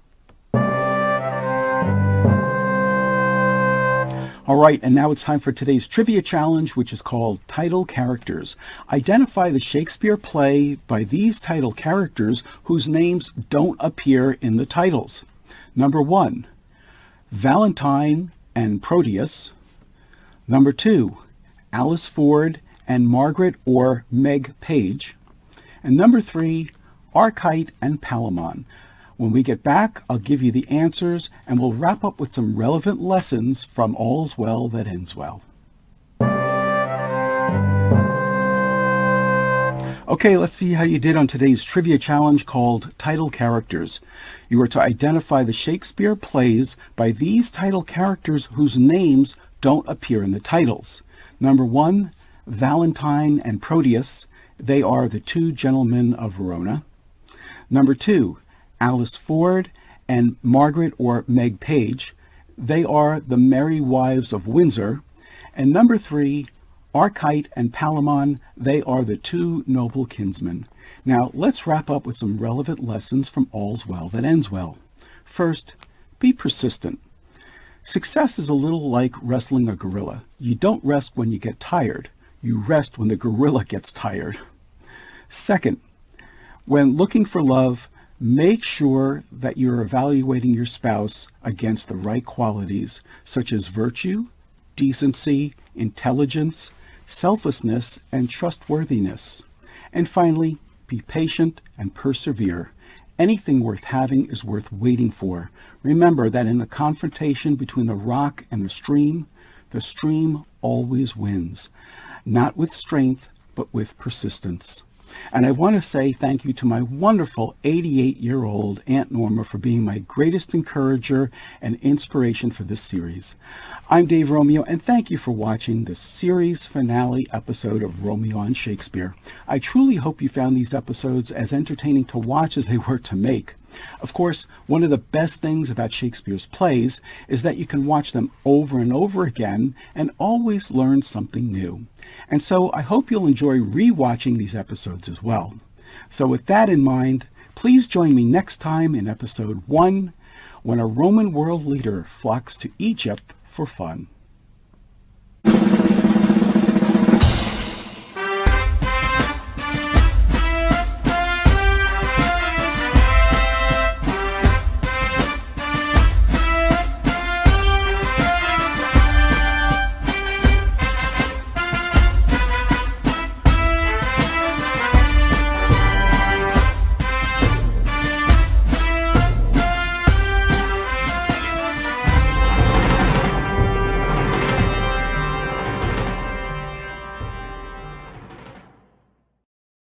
Speaker 1: All right, and now it's time for today's trivia challenge, which is called Title Characters. Identify the Shakespeare play by these title characters whose names don't appear in the titles. Number 1, Valentine and Proteus. Number 2, Alice Ford and Margaret or Meg Page. And number 3, Archite and Palamon. When we get back, I'll give you the answers, and we'll wrap up with some relevant lessons from All's Well That Ends Well. Okay, let's see how you did on today's trivia challenge called Title Characters. You are to identify the Shakespeare plays by these title characters whose names don't appear in the titles. Number 1, Valentine and Proteus. They are the two gentlemen of Verona. Number 2, Alice Ford and Margaret or Meg Page. They are the Merry Wives of Windsor. And number 3, Archite and Palamon. They are the two noble kinsmen. Now, let's wrap up with some relevant lessons from All's Well That Ends Well. First, be persistent. Success is a little like wrestling a gorilla. You don't rest when you get tired. You rest when the gorilla gets tired. Second, when looking for love, make sure that you're evaluating your spouse against the right qualities, such as virtue, decency, intelligence, selflessness, and trustworthiness. And finally, be patient and persevere. Anything worth having is worth waiting for. Remember that in the confrontation between the rock and the stream always wins. Not with strength, but with persistence. And I want to say thank you to my wonderful 88-year-old Aunt Norma for being my greatest encourager and inspiration for this series. I'm Dave Romeo, and thank you for watching the series finale episode of Romeo and Shakespeare. I truly hope you found these episodes as entertaining to watch as they were to make. Of course, one of the best things about Shakespeare's plays is that you can watch them over and over again and always learn something new. And so I hope you'll enjoy rewatching these episodes as well. So with that in mind, please join me next time in episode 1, when a Roman world leader flocks to Egypt for fun.